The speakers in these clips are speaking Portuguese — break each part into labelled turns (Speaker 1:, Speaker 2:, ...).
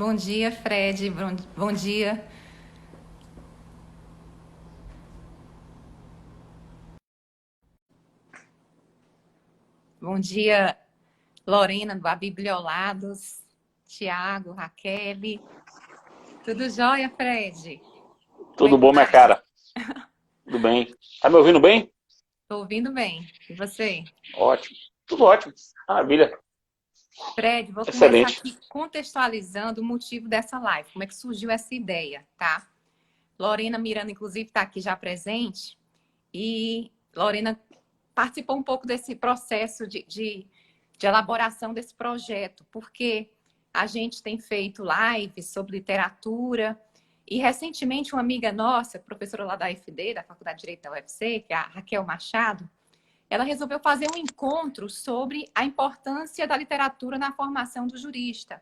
Speaker 1: Bom dia, Fred. Bom dia. Bom dia, Lorena, do Abibliolados, Tiago, Raquel. Tudo jóia, Fred? Como é
Speaker 2: Tudo
Speaker 1: que
Speaker 2: bom, minha
Speaker 1: tá?
Speaker 2: cara? Tudo bem. Tá me ouvindo bem?
Speaker 1: Tô ouvindo bem. E você?
Speaker 2: Ótimo. Tudo ótimo. Maravilha.
Speaker 1: Fred, vou começar
Speaker 2: Excelente.
Speaker 1: aqui contextualizando o motivo dessa live, como é que surgiu essa ideia, tá? Lorena Miranda, inclusive, está aqui já presente e Lorena participou um pouco desse processo de elaboração desse projeto, porque a gente tem feito lives sobre literatura e, recentemente, uma amiga nossa, professora lá da FD, da Faculdade de Direito da UFC, que é a Raquel Machado, ela resolveu fazer um encontro sobre a importância da literatura na formação do jurista.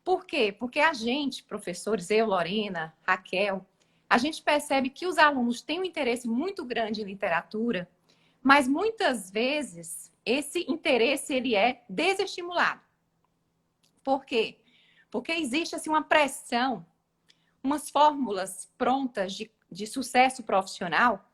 Speaker 1: Por quê? Porque a gente, professores, eu, Lorena, Raquel, a gente percebe que os alunos têm um interesse muito grande em literatura, mas muitas vezes esse interesse ele é desestimulado. Por quê? Porque existe assim, uma pressão, umas fórmulas prontas de sucesso profissional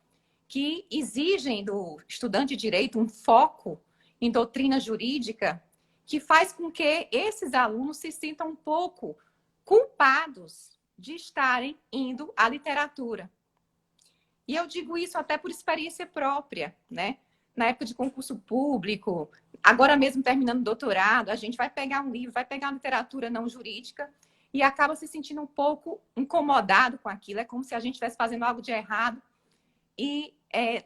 Speaker 1: que exigem do estudante de direito um foco em doutrina jurídica que faz com que esses alunos se sintam um pouco culpados de estarem indo à literatura. E eu digo isso até por experiência própria, né? Na época de concurso público, agora mesmo terminando o doutorado, a gente vai pegar um livro, vai pegar uma literatura não jurídica e acaba se sentindo um pouco incomodado com aquilo. É como se a gente estivesse fazendo algo de errado. E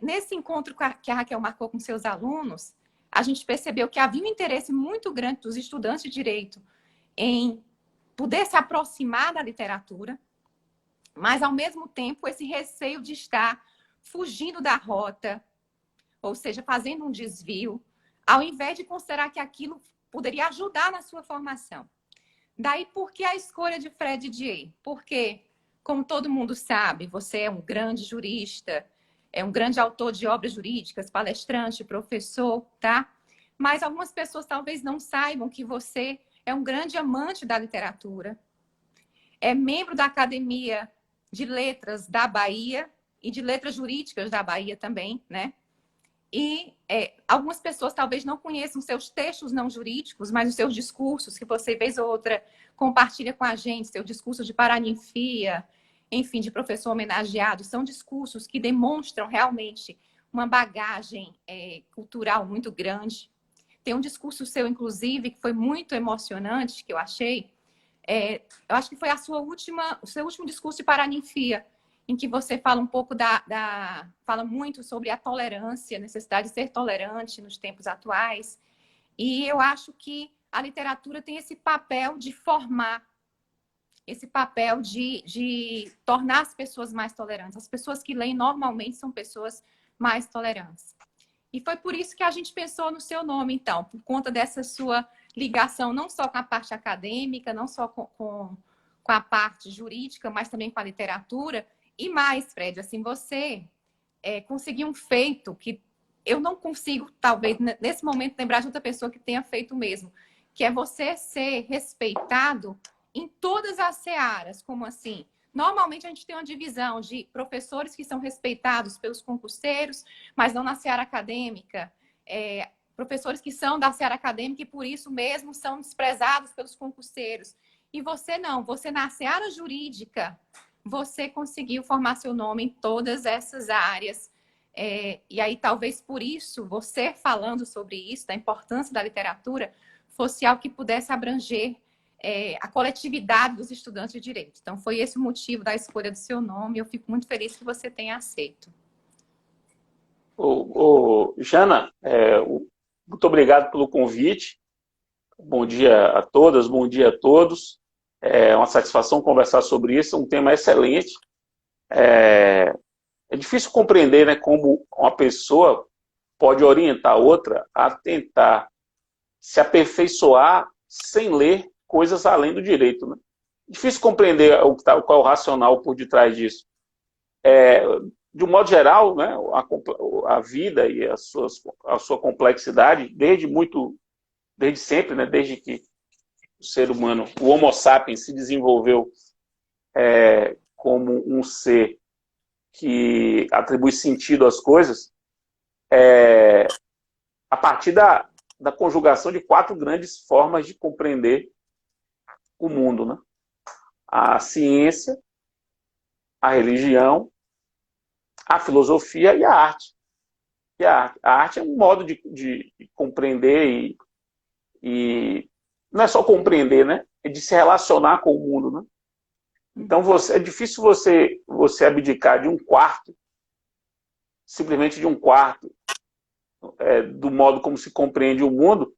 Speaker 1: nesse encontro que a Raquel marcou com seus alunos, a gente percebeu que havia um interesse muito grande dos estudantes de direito em poder se aproximar da literatura, mas, ao mesmo tempo, esse receio de estar fugindo da rota, ou seja, fazendo um desvio, ao invés de considerar que aquilo poderia ajudar na sua formação. Daí, por que a escolha de Fred Dier? Porque, como todo mundo sabe, você é um grande jurista, é um grande autor de obras jurídicas, palestrante, professor, tá? Mas algumas pessoas talvez não saibam que você é um grande amante da literatura, é membro da Academia de Letras da Bahia e de Letras Jurídicas da Bahia também, né? E algumas pessoas talvez não conheçam seus textos não jurídicos, mas os seus discursos, que você, vez ou outra, compartilha com a gente, seu discurso de paraninfia, enfim, de professor homenageado, são discursos que demonstram realmente uma bagagem cultural muito grande. Tem um discurso seu, inclusive, que foi muito emocionante, que eu achei. Eu acho que foi o seu último discurso de paraninfia, em que você fala um pouco fala muito sobre a tolerância, a necessidade de ser tolerante nos tempos atuais. E eu acho que a literatura tem esse papel de formar, esse papel de tornar as pessoas mais tolerantes. As pessoas que leem normalmente são pessoas mais tolerantes. E foi por isso que a gente pensou no seu nome, então, por conta dessa sua ligação não só com a parte acadêmica, não só com a parte jurídica, mas também com a literatura. E mais, Fred, assim, você conseguiu um feito que eu não consigo, talvez, nesse momento, lembrar de outra pessoa que tenha feito o mesmo, que é você ser respeitado em todas as searas, como assim? Normalmente a gente tem uma divisão de professores que são respeitados pelos concurseiros, mas não na seara acadêmica, professores que são da seara acadêmica e por isso mesmo são desprezados pelos concurseiros. E você não, você na seara jurídica, você conseguiu formar seu nome em todas essas áreas. E aí, talvez por isso, você falando sobre isso, da importância da literatura, fosse algo que pudesse abranger a coletividade dos estudantes de direito. Então, foi esse o motivo da escolha do seu nome. Eu fico muito feliz que você tenha aceito.
Speaker 2: Jana, muito obrigado pelo convite. Bom dia a todas, bom dia a todos. É uma satisfação conversar sobre isso, um tema excelente. É difícil compreender, né, como uma pessoa pode orientar outra a tentar se aperfeiçoar sem ler coisas além do direito, né? Difícil compreender qual é o racional por detrás disso. De um modo geral, né, a vida e a sua complexidade, desde sempre, né, desde que o ser humano, o Homo sapiens, se desenvolveu como um ser que atribui sentido às coisas, a partir da conjugação de 4 grandes formas de compreender o mundo, né? A ciência, a religião, a filosofia e a arte. A arte é um modo de compreender e não é só compreender, né? É de se relacionar com o mundo, né? Então é difícil você abdicar de um quarto, simplesmente de um quarto, do modo como se compreende o mundo,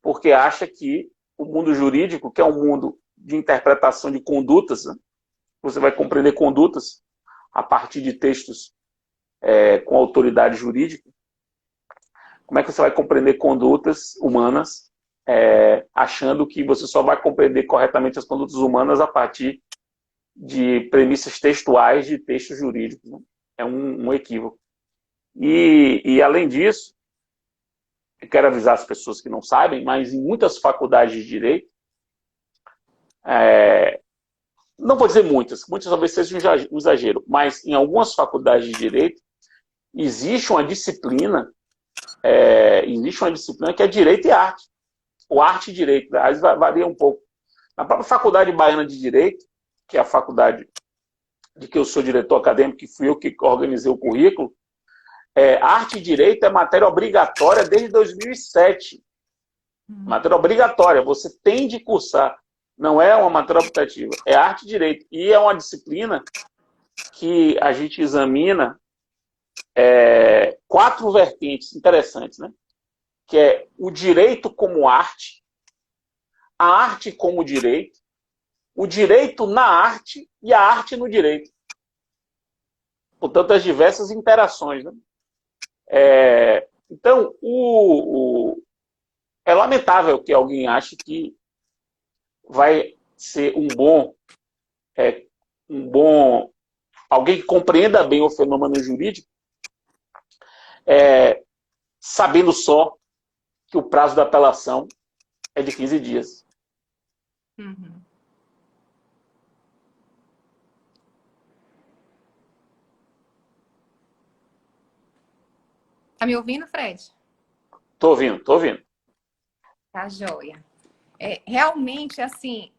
Speaker 2: porque acha que o mundo jurídico, que é um mundo de interpretação de condutas, né? Você vai compreender condutas a partir de textos com autoridade jurídica. Como é que você vai compreender condutas humanas achando que você só vai compreender corretamente as condutas humanas a partir de premissas textuais de textos jurídicos, né? É um equívoco. E, além disso, eu quero avisar as pessoas que não sabem, mas em muitas faculdades de direito, não vou dizer muitas talvez seja um exagero, mas em algumas faculdades de direito existe uma disciplina que é direito e arte, ou arte e direito, às vezes varia um pouco. Na própria Faculdade Baiana de Direito, que é a faculdade de que eu sou diretor acadêmico, que fui eu que organizei o currículo, arte e direito é matéria obrigatória desde 2007. Matéria obrigatória, você tem de cursar. Não é uma matéria optativa, é arte e direito. E é uma disciplina que a gente examina 4 vertentes interessantes, né? Que é o direito como arte, a arte como direito, o direito na arte e a arte no direito. Portanto, as diversas interações, né? Então, é lamentável que alguém ache que vai ser um bom alguém que compreenda bem o fenômeno jurídico, sabendo só que o prazo da apelação é de 15 dias.
Speaker 1: Uhum. Tá me ouvindo, Fred?
Speaker 2: Tô ouvindo.
Speaker 1: Tá joia. Realmente, assim,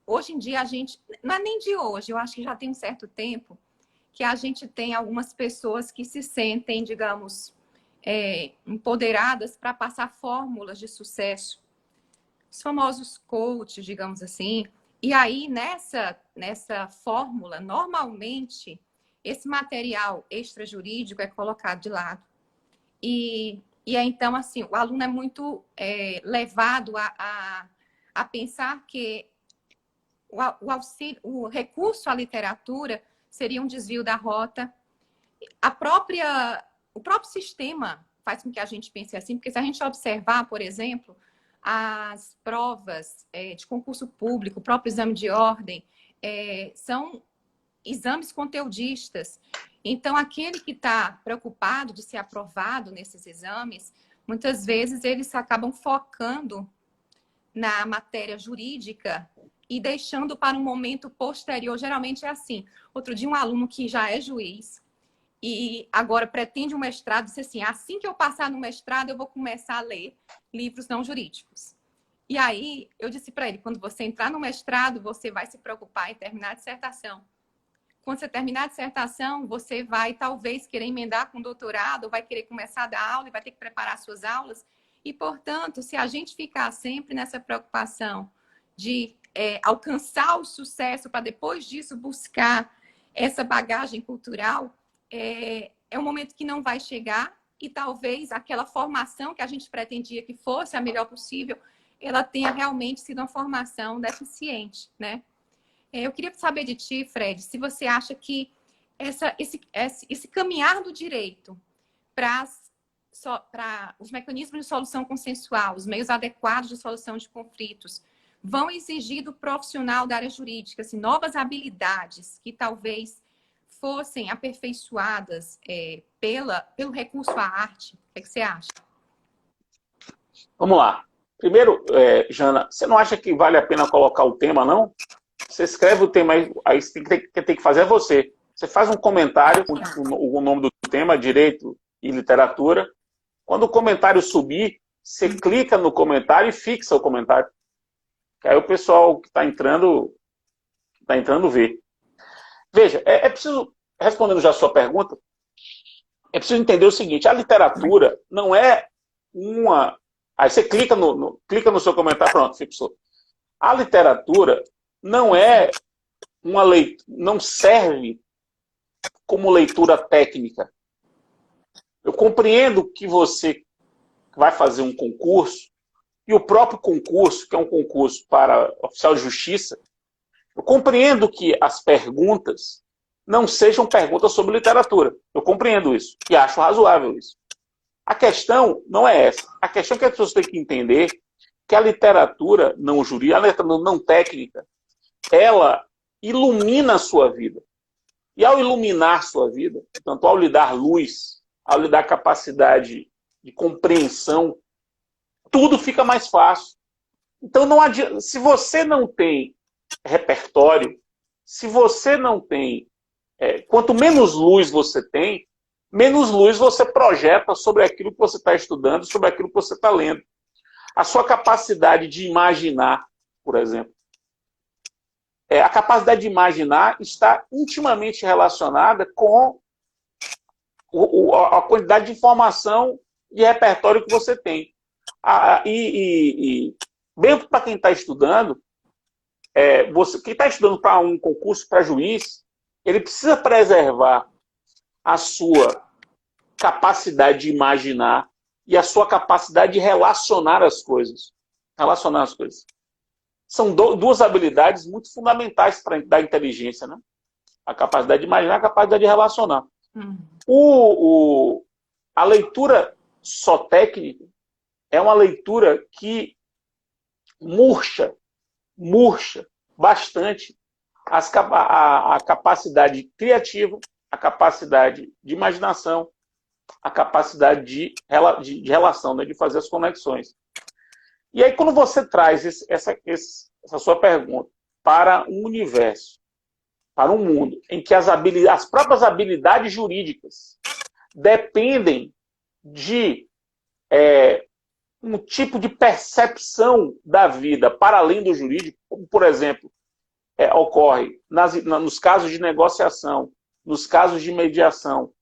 Speaker 1: hoje em dia a gente, não é nem de hoje, eu acho que já tem um certo tempo que a gente tem algumas pessoas que se sentem, digamos, empoderadas para passar fórmulas de sucesso, os famosos coaches, digamos assim. E aí, nessa fórmula, normalmente, esse material extrajurídico é colocado de lado. E aí, então, assim, o aluno é muito levado a pensar que o recurso à literatura seria um desvio da rota. O próprio sistema faz com que a gente pense assim, porque se a gente observar, por exemplo, as provas de concurso público, o próprio exame de ordem, são exames conteudistas. Então, aquele que está preocupado de ser aprovado nesses exames, muitas vezes eles acabam focando na matéria jurídica e deixando para um momento posterior. Geralmente é assim. Outro dia, um aluno que já é juiz e agora pretende um mestrado, disse assim que eu passar no mestrado, eu vou começar a ler livros não jurídicos. E aí, eu disse para ele, quando você entrar no mestrado, você vai se preocupar em terminar a dissertação. Quando você terminar a dissertação, você vai talvez querer emendar com doutorado, ou vai querer começar a dar aula e vai ter que preparar suas aulas. E, portanto, se a gente ficar sempre nessa preocupação de alcançar o sucesso para depois disso buscar essa bagagem cultural, é um momento que não vai chegar e talvez aquela formação que a gente pretendia que fosse a melhor possível, ela tenha realmente sido uma formação deficiente, né? Eu queria saber de ti, Fred, se você acha que esse caminhar do direito para os mecanismos de solução consensual, os meios adequados de solução de conflitos, vão exigir do profissional da área jurídica assim, novas habilidades que talvez fossem aperfeiçoadas pelo recurso à arte. O que você acha?
Speaker 2: Vamos lá. Primeiro, Jana, você não acha que vale a pena colocar o tema, não? Você escreve o tema aí quem tem que fazer é você. Você faz um comentário com o nome do tema, direito e literatura. Quando o comentário subir, você clica no comentário e fixa o comentário. Que aí o pessoal que está entrando vê. Veja, é preciso, respondendo já a sua pergunta, é preciso entender o seguinte, a literatura não é uma... Aí você clica no seu comentário, pronto, fixou. A literatura não é uma leitura, não serve como leitura técnica. Eu compreendo que você vai fazer um concurso, e o próprio concurso, que é um concurso para oficial de justiça, eu compreendo que as perguntas não sejam perguntas sobre literatura. Eu compreendo isso e acho razoável isso. A questão não é essa. A questão é que as pessoas têm que entender que a literatura não jurídica, a literatura não técnica, ela ilumina a sua vida. E ao iluminar sua vida, portanto, ao lhe dar luz, ao lhe dar capacidade de compreensão, tudo fica mais fácil. Então, não adianta, se você não tem repertório, se você não tem... quanto menos luz você tem, menos luz você projeta sobre aquilo que você está estudando, sobre aquilo que você está lendo. A sua capacidade de imaginar, por exemplo. A capacidade de imaginar está intimamente relacionada com a quantidade de informação e repertório que você tem. Mesmo para quem está estudando, quem está estudando para um concurso para juiz, ele precisa preservar a sua capacidade de imaginar e a sua capacidade de relacionar as coisas. Relacionar as coisas. São duas habilidades muito fundamentais da inteligência, né? A capacidade de imaginar e a capacidade de relacionar. A leitura só técnica é uma leitura que murcha bastante a capacidade criativa, a capacidade de imaginação, a capacidade de relação, né, de fazer as conexões. E aí, quando você traz essa sua pergunta para um universo, para um mundo, em que as próprias habilidades jurídicas dependem de um tipo de percepção da vida para além do jurídico, como, por exemplo, ocorre nos casos de negociação, nos casos de mediação,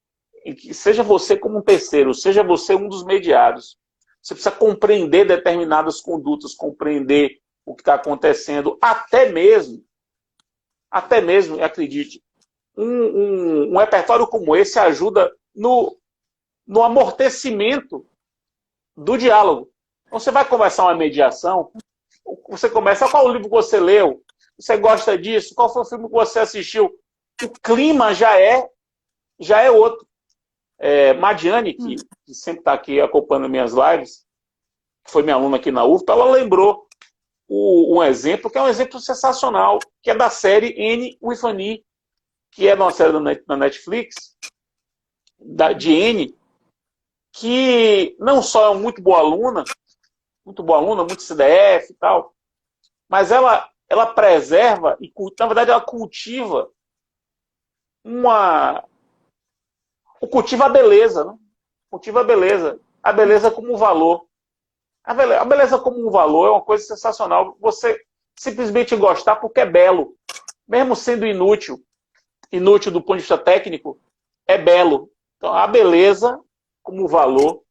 Speaker 2: em que seja você como um terceiro, seja você um dos mediados, você precisa compreender determinadas condutas, compreender o que está acontecendo, até mesmo, acredite, um repertório como esse ajuda no amortecimento do diálogo. Então, você vai conversar uma mediação, você começa, qual o livro que você leu? Você gosta disso? Qual foi o filme que você assistiu? O clima já é outro. Madiane, que sempre está aqui acompanhando minhas lives, que foi minha aluna aqui na UFPA, ela lembrou um exemplo, que é um exemplo sensacional, que é da série Anne with an E, que é uma série da Netflix, de Anne, que não só é uma muito boa aluna, muito CDF e tal, mas ela preserva e, na verdade, ela cultiva cultiva a beleza, né? Cultiva a beleza. A beleza como um valor. A beleza como um valor é uma coisa sensacional. Você simplesmente gostar porque é belo. Mesmo sendo inútil do ponto de vista técnico, é belo. Então, a beleza como valor,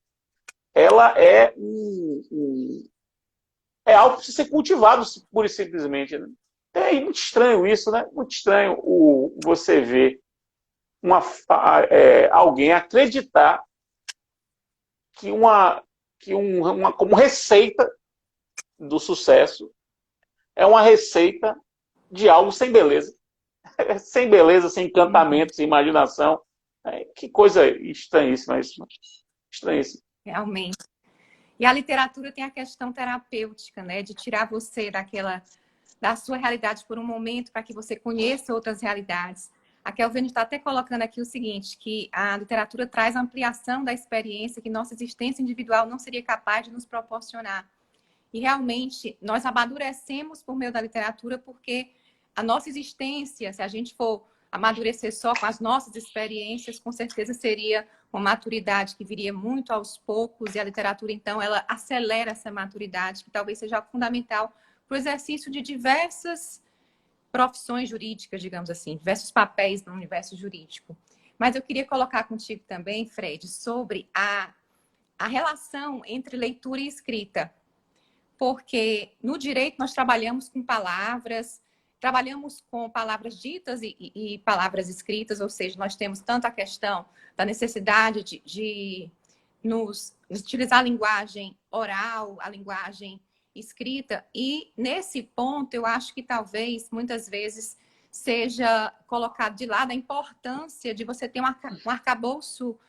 Speaker 2: ela é algo que precisa ser cultivado, pura e simplesmente. Né? É muito estranho isso, né? Muito estranho você ver alguém acreditar que como receita do sucesso é uma receita de algo sem beleza. Sem beleza, sem encantamento, sem imaginação. Que coisa estranhíssima isso. Estranhíssima.
Speaker 1: Realmente. E a literatura tem a questão terapêutica, né? De tirar você da sua realidade por um momento para que você conheça outras realidades. A Kelvin está até colocando aqui o seguinte, que a literatura traz ampliação da experiência que nossa existência individual não seria capaz de nos proporcionar. E realmente nós amadurecemos por meio da literatura, porque a nossa existência, se a gente for amadurecer só com as nossas experiências, com certeza seria uma maturidade que viria muito aos poucos, e a literatura, então, ela acelera essa maturidade, que talvez seja fundamental para o exercício de diversas profissões jurídicas, digamos assim, diversos papéis no universo jurídico. Mas eu queria colocar contigo também, Fred, sobre a relação entre leitura e escrita. Porque no direito nós trabalhamos com palavras, trabalhamos com palavras ditas e palavras escritas, ou seja, nós temos tanto a questão da necessidade de nos utilizar a linguagem oral, a linguagem escrita, e nesse ponto eu acho que talvez, muitas vezes, seja colocado de lado a importância de você ter um arcabouço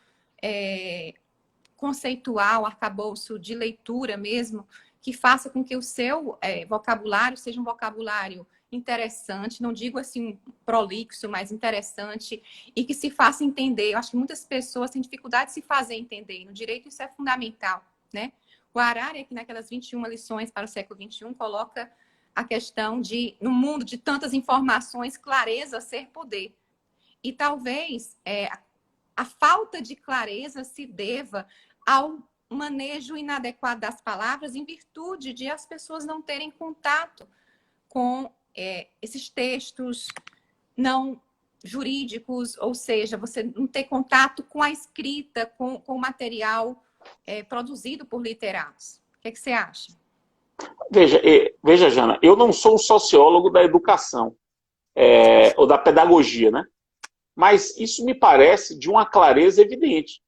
Speaker 1: conceitual, arcabouço de leitura mesmo, que faça com que o seu vocabulário seja um vocabulário interessante, não digo assim prolixo, mas interessante, e que se faça entender. Eu acho que muitas pessoas têm dificuldade de se fazer entender, e no direito isso é fundamental, né? O Harari, aqui naquelas 21 lições para o século XXI, coloca a questão de, no mundo de tantas informações, clareza ser poder. E talvez a falta de clareza se deva ao manejo inadequado das palavras, em virtude de as pessoas não terem contato com esses textos não jurídicos, ou seja, você não ter contato com a escrita, com o material produzido por literatos. O que é que você acha?
Speaker 2: Veja, Jana, eu não sou um sociólogo da educação, ou da pedagogia, né? Mas isso me parece de uma clareza evidente.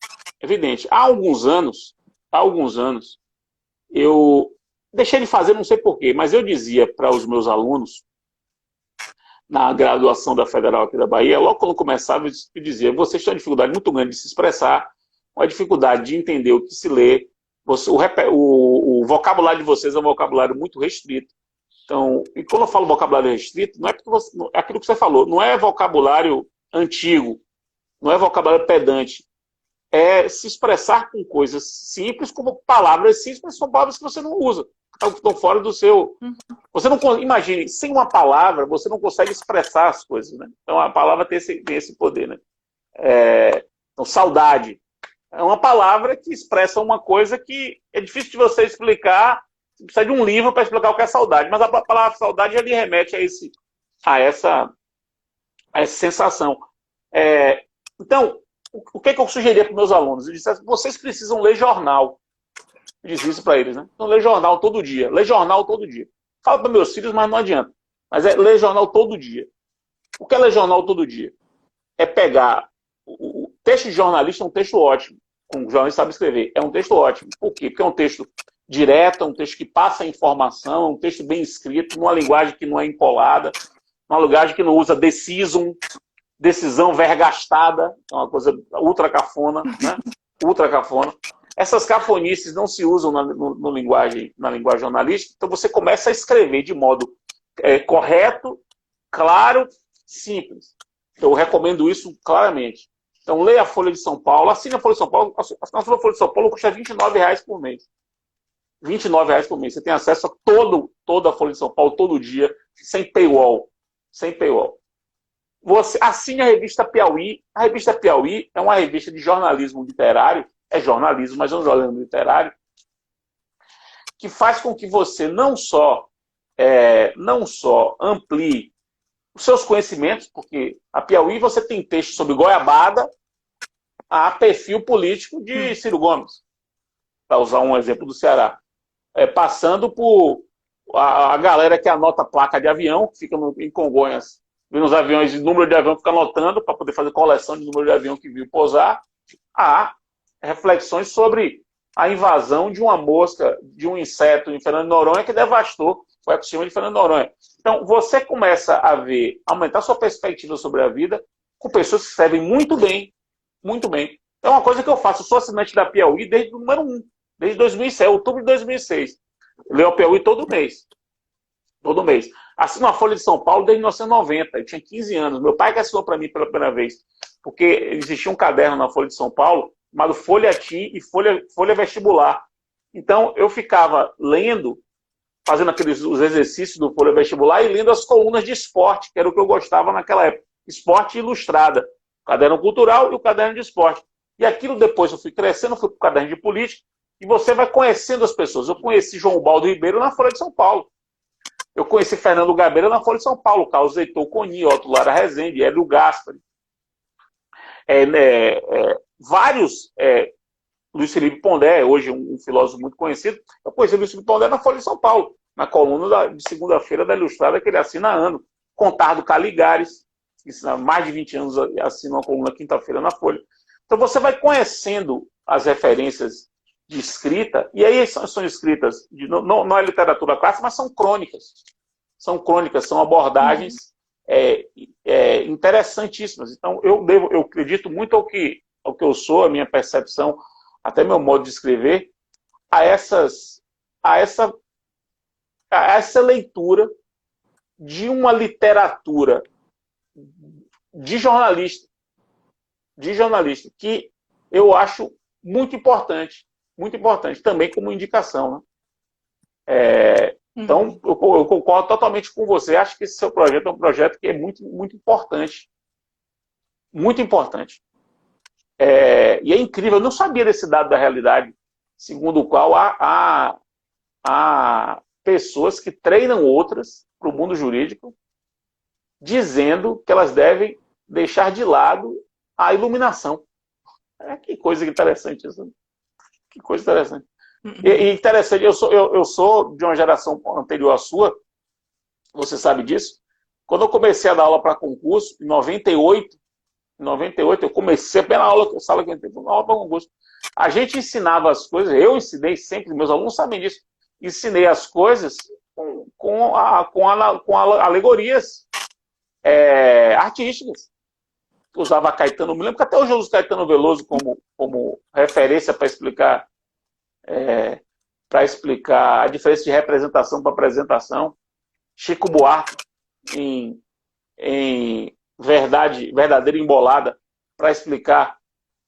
Speaker 2: Há alguns anos, eu deixei de fazer, não sei porquê, mas eu dizia para os meus alunos, na graduação da Federal aqui da Bahia, logo quando começava, eu dizia: vocês têm uma dificuldade muito grande de se expressar, uma dificuldade de entender o que se lê, o vocabulário de vocês é um vocabulário muito restrito. Então, e quando eu falo vocabulário restrito, não é porque é aquilo que você falou, não é vocabulário antigo, não é vocabulário pedante, é se expressar com coisas simples, como palavras simples, são palavras que você não usa, estão fora do seu... Você não imagine, sem uma palavra, você não consegue expressar as coisas, né? Então a palavra tem esse poder, né? Então, saudade é uma palavra que expressa uma coisa que é difícil de você explicar. Você precisa de um livro para explicar o que é saudade, mas a palavra saudade já lhe remete a essa sensação. Então, o que eu sugeria para os meus alunos? Eu disse: vocês precisam ler jornal. Eu disse isso para eles, né? Então, ler jornal todo dia. Ler jornal todo dia. Falo para meus filhos, mas não adianta. Mas é ler jornal todo dia. O que é ler jornal todo dia? É pegar... O texto de jornalista é um texto ótimo. Um jornalista sabe escrever. É um texto ótimo. Por quê? Porque é um texto direto, é um texto que passa a informação, é um texto bem escrito, numa linguagem que não é empolada, uma linguagem que não usa decisão vergastada, é uma coisa ultra cafona, né? Ultra cafona. Essas cafonices não se usam na linguagem jornalística, então você começa a escrever de modo correto, claro, simples. Eu recomendo isso claramente. Então, leia a Folha de São Paulo, assine a Folha de São Paulo. A Folha de São Paulo custa R$29 por mês. R$29 por mês. Você tem acesso a toda a Folha de São Paulo, todo dia, sem paywall. Sem paywall. Você assine a revista Piauí. A revista Piauí é uma revista de jornalismo literário, é jornalismo, mas é um jornalismo literário, que faz com que você não só amplie os seus conhecimentos, porque a Piauí você tem texto sobre goiabada a perfil político de Ciro Gomes, para usar um exemplo do Ceará. Passando por a galera que anota placa de avião, que fica em Congonhas, vendo os aviões, o número de avião, fica anotando para poder fazer coleção de número de avião que viu pousar. Há reflexões sobre a invasão de uma mosca, de um inseto em Fernando de Noronha que devastou o ecossistema de Fernando de Noronha. Então, você começa a aumentar sua perspectiva sobre a vida com pessoas que escrevem muito bem, muito bem. É uma coisa que eu faço. Eu sou assinante da Piauí desde o número 1, desde 2006, outubro de 2006. Eu leio a Piauí todo mês. Todo mês. Assino a Folha de São Paulo desde 1990. Eu tinha 15 anos. Meu pai que assinou para mim pela primeira vez. Porque existia um caderno na Folha de São Paulo chamado Folha Tim e Folha Vestibular. Então, eu ficava lendo fazendo os exercícios do Folha Vestibular e lendo as colunas de esporte, que era o que eu gostava naquela época. Esporte ilustrada. O caderno cultural e o caderno de esporte. E aquilo depois eu fui crescendo, fui para o caderno de política, e você vai conhecendo as pessoas. Eu conheci João Baldo Ribeiro na Folha de São Paulo. Eu conheci Fernando Gabeira na Folha de São Paulo, Carlos Heitor Coni, Otto Lara Rezende, Hélio Gaspari. Vários, Luiz Felipe Pondé, hoje um filósofo muito conhecido, eu conheci Luiz Felipe Pondé na Folha de São Paulo, na coluna de segunda-feira da Ilustrada, que ele assina há ano. Contardo Caligares, que há mais de 20 anos assina uma coluna quinta-feira na Folha. Então você vai conhecendo as referências de escrita, e aí são escritas, não é literatura clássica, mas são crônicas. São crônicas, são abordagens interessantíssimas. Então eu acredito muito ao que eu sou, a minha percepção, até meu modo de escrever, a essa leitura de uma literatura de jornalista, que eu acho muito importante também como indicação. Né? Então, eu concordo totalmente com você. Acho que esse seu projeto é um projeto que é muito, muito importante. Muito importante. E é incrível, eu não sabia desse dado da realidade, segundo o qual há pessoas que treinam outras para o mundo jurídico, dizendo que elas devem deixar de lado a iluminação. Que coisa interessante isso. Que coisa interessante. E interessante, eu sou de uma geração anterior à sua, você sabe disso. Quando eu comecei a dar aula para concurso, em 98, eu comecei a pegar aula, sala que eu entrei, aula para concurso. A gente ensinava as coisas, eu ensinei sempre, meus alunos sabem disso, ensinei as coisas com alegorias artísticas. Usava Caetano, me lembro que até hoje eu uso Caetano Veloso como referência para explicar a diferença de representação para apresentação. Chico Buarque em Verdadeira Embolada, para explicar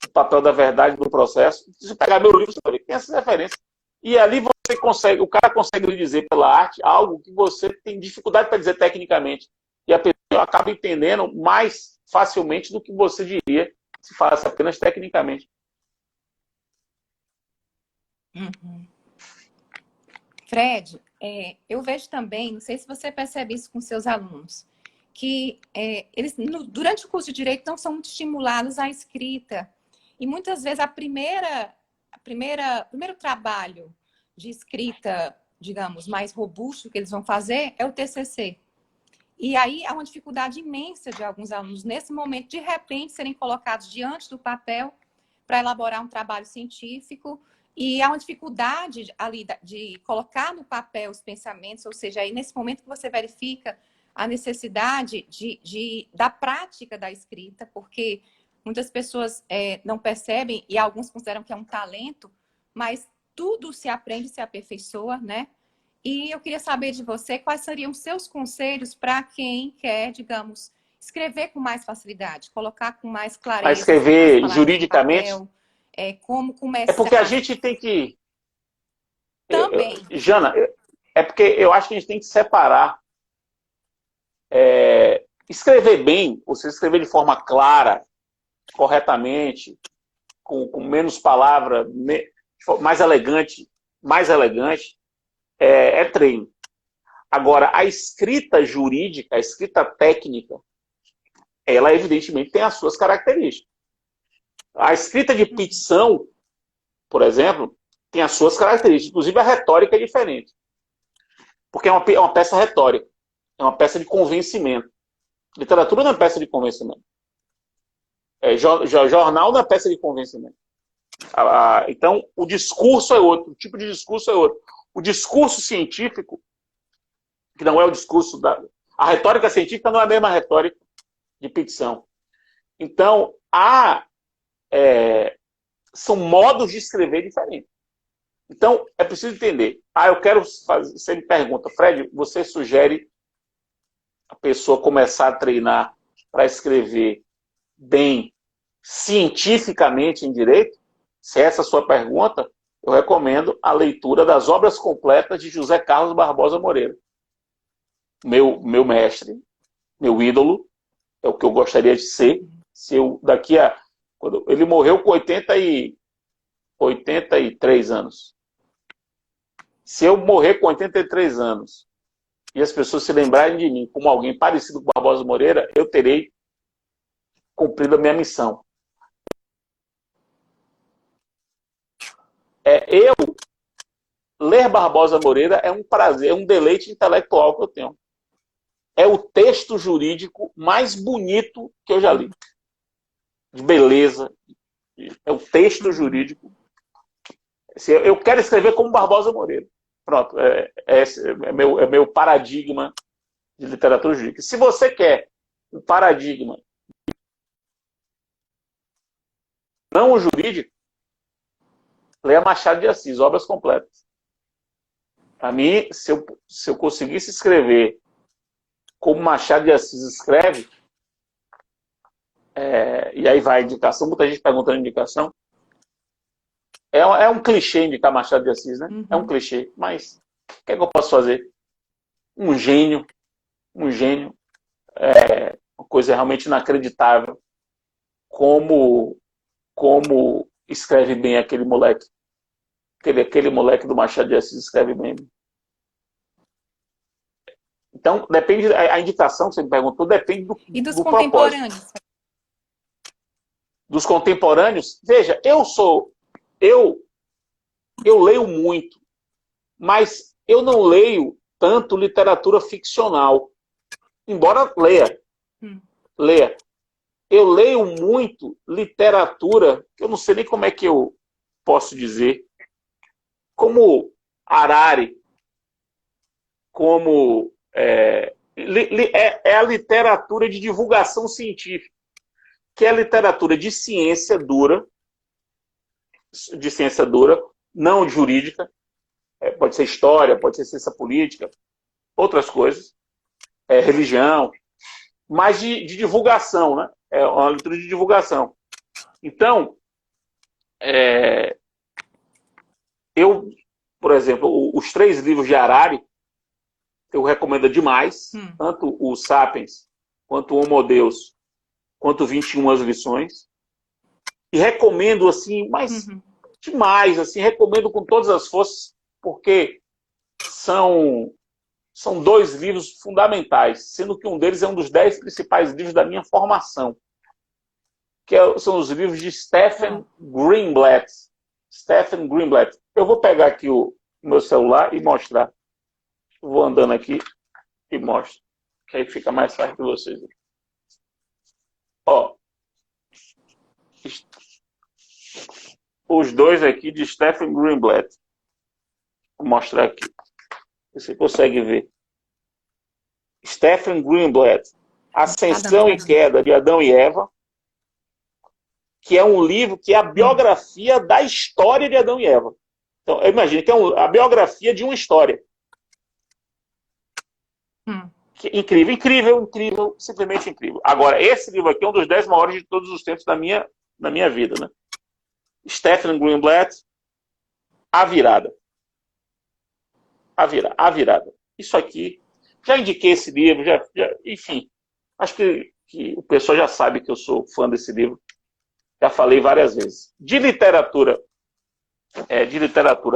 Speaker 2: o papel da verdade no processo. Se você pegar meu livro, você vai ver que tem essas referências. E ali o cara consegue lhe dizer pela arte algo que você tem dificuldade para dizer tecnicamente. E a pessoa acaba entendendo mais facilmente do que você diria se falasse apenas tecnicamente.
Speaker 1: Fred, eu vejo também, não sei se você percebe isso com seus alunos, que eles, durante o curso de Direito, não são muito estimulados à escrita. E muitas vezes o primeiro trabalho de escrita, digamos, mais robusto que eles vão fazer é o TCC. E aí há uma dificuldade imensa de alguns alunos, nesse momento, de repente, serem colocados diante do papel para elaborar um trabalho científico. E há uma dificuldade ali de colocar no papel os pensamentos, ou seja, aí nesse momento que você verifica a necessidade da prática da escrita, porque muitas pessoas não percebem, e alguns consideram que é um talento, mas tudo se aprende, se aperfeiçoa, né? E eu queria saber de você quais seriam os seus conselhos para quem quer, digamos, escrever com mais facilidade, colocar com mais clareza.
Speaker 2: Mas escrever juridicamente?
Speaker 1: Como começar.
Speaker 2: É porque a gente tem que...
Speaker 1: Também.
Speaker 2: Jana, é porque eu acho que a gente tem que separar. Escrever bem, ou seja, escrever de forma clara, corretamente, com menos palavra, mais elegante, é treino. Agora, a escrita jurídica, a escrita técnica, ela evidentemente tem as suas características. A escrita de petição, por exemplo, tem as suas características. Inclusive, a retórica é diferente. Porque é uma peça retórica. É uma peça de convencimento. Literatura não é peça de convencimento. Jornal não é peça de convencimento. Então, o discurso é outro. O tipo de discurso é outro. O discurso científico, que não é o discurso a retórica científica não é a mesma retórica de petição. Então, são modos de escrever diferentes. Então, é preciso entender. Eu quero fazer... Você me pergunta, Fred, você sugere a pessoa começar a treinar para escrever bem cientificamente em direito? Se essa é a sua pergunta, eu recomendo a leitura das obras completas de José Carlos Barbosa Moreira. Meu mestre, meu ídolo, é o que eu gostaria de ser. Se eu, daqui a... Ele morreu com 83 anos. Se eu morrer com 83 anos e as pessoas se lembrarem de mim como alguém parecido com Barbosa Moreira, eu terei cumprido a minha missão. Ler Barbosa Moreira é um prazer, é um deleite intelectual que eu tenho. É o texto jurídico mais bonito que eu já li. De beleza. É o texto jurídico. Eu quero escrever como Barbosa Moreira. Pronto. É meu paradigma de literatura jurídica. Se você quer um paradigma não jurídico, leia Machado de Assis, obras completas. Para mim, se eu conseguisse escrever como Machado de Assis escreve, e aí vai a indicação, muita gente perguntando indicação, é um clichê indicar Machado de Assis, né? É um clichê, mas o que é que eu posso fazer? Um gênio, uma coisa realmente inacreditável, como escreve bem aquele moleque. Aquele moleque do Machado de Assis escreve bem. Então, depende, a indicação que você me perguntou depende do
Speaker 1: E dos
Speaker 2: do
Speaker 1: contemporâneos?
Speaker 2: propósito. Dos contemporâneos, veja, eu leio muito, mas eu não leio tanto literatura ficcional, embora leia. Eu leio muito literatura, que eu não sei nem como é que eu posso dizer, como Harari, como é a literatura de divulgação científica, que é a literatura de ciência dura, não jurídica, pode ser história, pode ser ciência política, outras coisas, religião, mas de divulgação, né? É uma leitura de divulgação. Então, eu, por exemplo, os 3 livros de Harari, eu recomendo demais, tanto o Sapiens, quanto o Homo Deus, quanto 21 lições. E recomendo, assim, mas demais, assim, recomendo com todas as forças, porque são 2 livros fundamentais, sendo que um deles é um dos 10 principais livros da minha formação, que são os livros de Stephen Greenblatt. Stephen Greenblatt. Eu vou pegar aqui o meu celular e mostrar. Eu vou andando aqui e mostro, que aí fica mais fácil para vocês. Ó, os 2 aqui de Stephen Greenblatt. Vou mostrar aqui. Você consegue ver. Stephen Greenblatt, Ascensão e Queda de Adão e Eva, que é um livro que é a biografia da história de Adão e Eva. Então, eu imagino que é a biografia de uma história. Incrível, simplesmente incrível. Agora, esse livro aqui é um dos 10 maiores de todos os tempos da minha vida, né? Stephen Greenblatt, A Virada. A Virada. Isso aqui, já indiquei esse livro, enfim, acho que o pessoal já sabe que eu sou fã desse livro. Já falei várias vezes. De literatura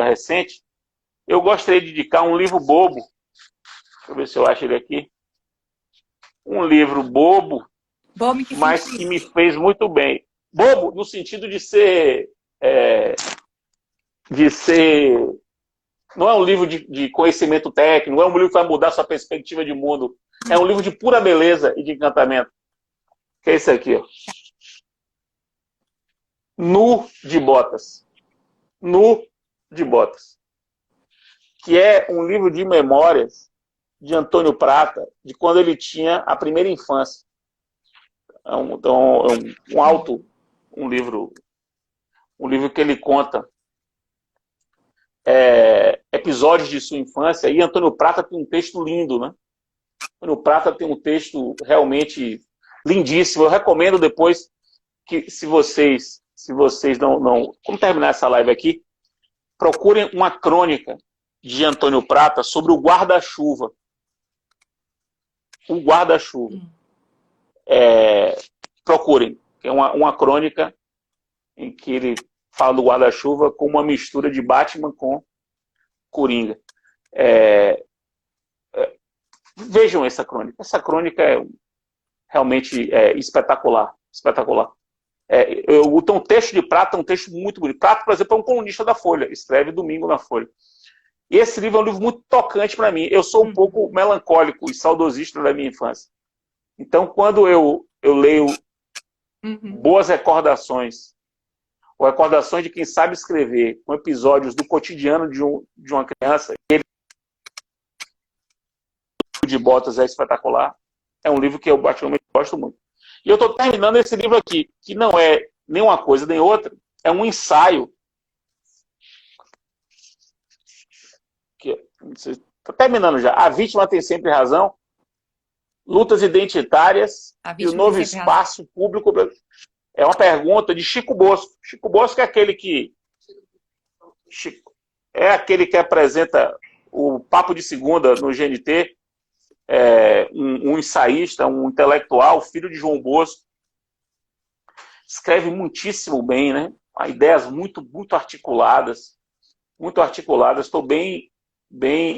Speaker 2: recente, eu gostaria de indicar um livro bobo. Deixa eu ver se eu acho ele aqui. Um livro bobo, mas que me fez muito bem. Bobo no sentido de ser... Não é um livro de conhecimento técnico, não é um livro que vai mudar sua perspectiva de mundo. É um livro de pura beleza e de encantamento. Que é esse aqui, ó. Nu de Botas. Nu de Botas. Que é um livro de memórias de Antônio Prata, de quando ele tinha a primeira infância. Um livro que ele conta episódios de sua infância, e Antônio Prata tem um texto lindo, né? Antônio Prata tem um texto realmente lindíssimo. Eu recomendo depois que, se vocês não... Vamos terminar essa live aqui. procurem uma crônica de Antônio Prata sobre o guarda-chuva. O guarda-chuva. Procurem. É uma crônica em que ele fala do guarda-chuva com uma mistura de Batman com Coringa. Vejam essa crônica. Essa crônica é realmente espetacular. Espetacular. Um texto de Prata é um texto muito bonito. Prata, por exemplo, é um colunista da Folha. Escreve domingo na Folha. E esse livro é um livro muito tocante para mim. Eu sou um pouco melancólico e saudosista da minha infância. Então, quando eu leio boas recordações, ou recordações de quem sabe escrever, com episódios do cotidiano de uma criança, ele de Botas é espetacular. É um livro que eu particularmente gosto muito. E eu estou terminando esse livro aqui, que não é nem uma coisa nem outra, é um ensaio. Estou terminando já. A vítima tem sempre razão. Lutas identitárias e o novo espaço público. É uma pergunta de Chico Bosco. Chico Bosco é aquele que apresenta o Papo de Segunda no GNT, um ensaísta, um intelectual, filho de João Bosco. Escreve muitíssimo bem, né? Ideias muito, muito articuladas. Muito articuladas. Estou bem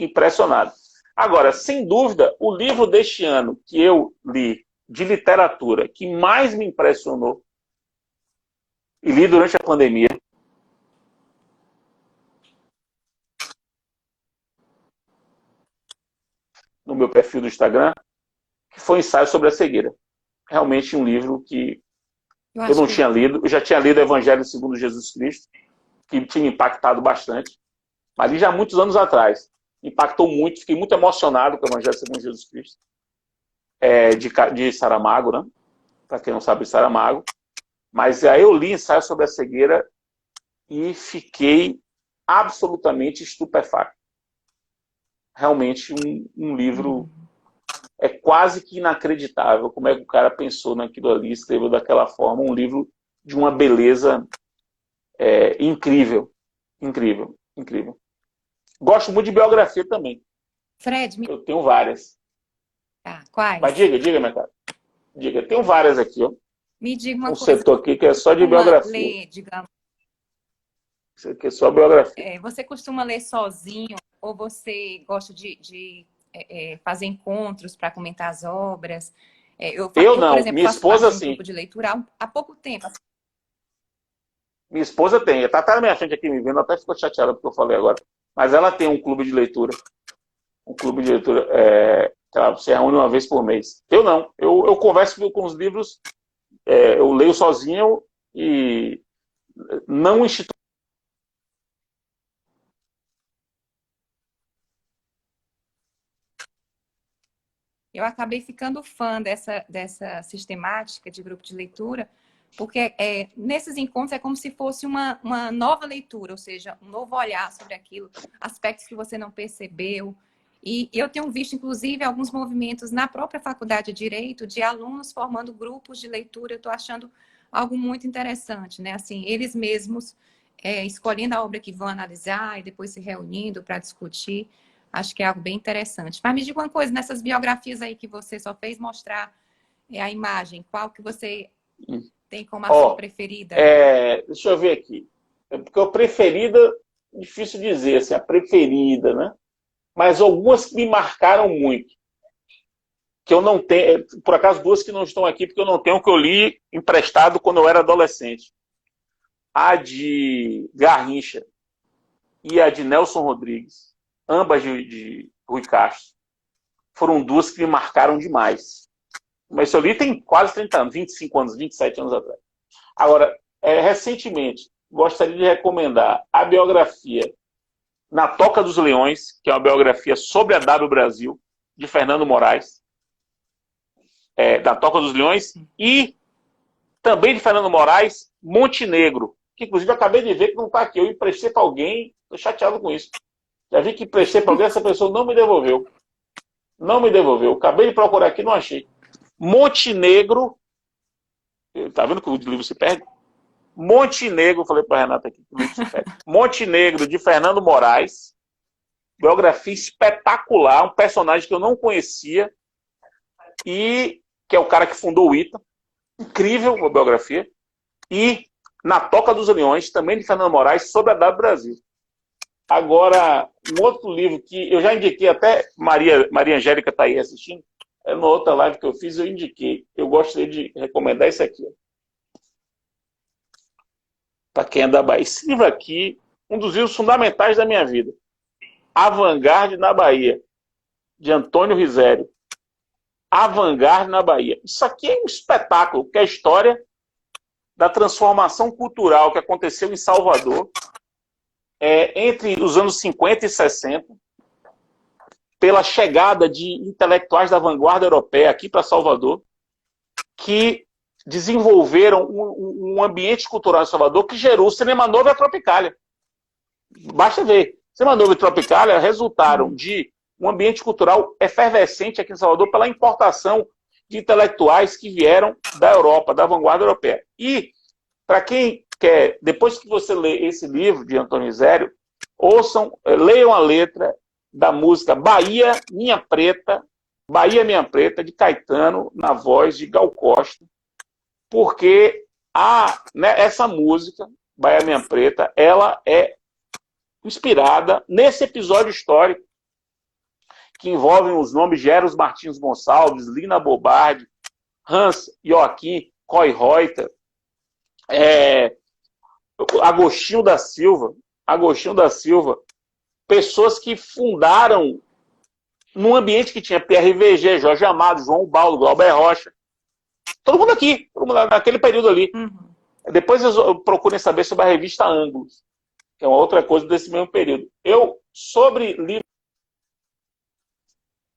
Speaker 2: impressionado. Agora, sem dúvida, o livro deste ano que eu li de literatura que mais me impressionou e li durante a pandemia no meu perfil do Instagram, que foi Ensaio sobre a Cegueira. Realmente um livro que eu não tinha lido. Eu já tinha lido Evangelho segundo Jesus Cristo, que tinha impactado bastante, mas li já há muitos anos atrás. Impactou muito, fiquei muito emocionado com o Evangelho segundo Jesus Cristo. De Saramago, né? Para quem não sabe, Saramago. Mas aí eu li Ensaio sobre a Cegueira e fiquei absolutamente estupefacto. Realmente um livro quase que inacreditável como é que o cara pensou naquilo ali, escreveu daquela forma, um livro de uma beleza incrível. Incrível, incrível. Gosto muito de biografia também.
Speaker 1: Fred,
Speaker 2: eu tenho várias.
Speaker 1: Quais?
Speaker 2: Mas diga, minha cara. Diga, tenho várias aqui, ó.
Speaker 1: Me diga uma coisa.
Speaker 2: Setor aqui que é só de biografia.
Speaker 1: Ler, digamos.
Speaker 2: Isso aqui é só biografia.
Speaker 1: Você costuma ler sozinho ou você gosta de fazer encontros para comentar as obras? Eu
Speaker 2: não, por exemplo, minha esposa sim.
Speaker 1: Grupo de leitura há pouco tempo.
Speaker 2: Minha esposa tem. Ela tá na minha frente aqui me vendo, até ficou chateada porque eu falei agora. Mas ela tem um clube de leitura. Um clube de leitura que ela se reúne uma vez por mês. Eu não. Eu converso com os livros, eu leio sozinho e não instituo.
Speaker 1: Eu acabei ficando fã dessa sistemática de grupo de leitura, porque nesses encontros é como se fosse uma nova leitura, ou seja, um novo olhar sobre aquilo, aspectos que você não percebeu. E eu tenho visto, inclusive, alguns movimentos na própria Faculdade de Direito de alunos formando grupos de leitura. Eu estou achando algo muito interessante, né? Assim, eles mesmos escolhendo a obra que vão analisar e depois se reunindo para discutir. Acho que é algo bem interessante. Mas me diga uma coisa, nessas biografias aí que você só fez mostrar a imagem, qual que você tem como a sua preferida?
Speaker 2: Deixa eu ver aqui. Porque a preferida, difícil dizer, assim, a preferida, né? Mas algumas que me marcaram muito. Que eu não tenho, por acaso duas que não estão aqui, porque eu não tenho, que eu li emprestado quando eu era adolescente. A de Garrincha e a de Nelson Rodrigues, ambas de Rui Castro, foram duas que me marcaram demais. Mas eu li tem quase 30 anos, 25 anos, 27 anos atrás. Agora, recentemente, gostaria de recomendar a biografia Na Toca dos Leões, que é uma biografia sobre a W Brasil, de Fernando Moraes. Da Toca dos Leões. E também de Fernando Moraes, Montenegro, que inclusive eu acabei de ver que não está aqui. Eu emprestei para alguém, estou chateado com isso. Já vi que emprestei para alguém, essa pessoa não me devolveu. Não me devolveu. Acabei de procurar aqui, não achei. Montenegro. Tá vendo que o livro se perde? Montenegro, falei para Renata aqui. Montenegro, de Fernando Moraes. Biografia espetacular, um personagem que eu não conhecia, e que é o cara que fundou o ITA. Incrível a biografia. E Na Toca dos Leões, também de Fernando Moraes, sobre a W Brasil. Agora, um outro livro que eu já indiquei, até Maria Angélica está aí assistindo, numa outra live que eu fiz, eu indiquei. Eu gostaria de recomendar esse aqui. Para quem é da Bahia. Esse livro aqui, um dos livros fundamentais da minha vida. Avant-Garde na Bahia, de Antônio Risério. Avant-Garde na Bahia. Isso aqui é um espetáculo, que é a história da transformação cultural que aconteceu em Salvador entre os anos 50 e 60, pela chegada de intelectuais da vanguarda europeia aqui para Salvador, que desenvolveram um ambiente cultural em Salvador que gerou o Cinema Novo e a Tropicália. Basta ver. Cinema Novo e Tropicália resultaram de um ambiente cultural efervescente aqui em Salvador pela importação de intelectuais que vieram da Europa, da vanguarda europeia. E, para quem quer, depois que você lê esse livro de Antônio Risério, leiam a letra da música Bahia Minha Preta, de Caetano, na voz de Gal Costa, porque essa música, Bahia Minha Preta, ela é inspirada nesse episódio histórico que envolve os nomes de Eros Martins Gonçalves, Lina Bobardi, Hans Joachim Koyreuter, Agostinho da Silva, pessoas que fundaram num ambiente que tinha Pierre VG, Jorge Amado, João Baldo, Glauber Rocha, todo mundo naquele período ali.
Speaker 1: Uhum.
Speaker 2: Depois eu procurem saber sobre a revista Ângulos, que é uma outra coisa desse mesmo período. Sobre livros,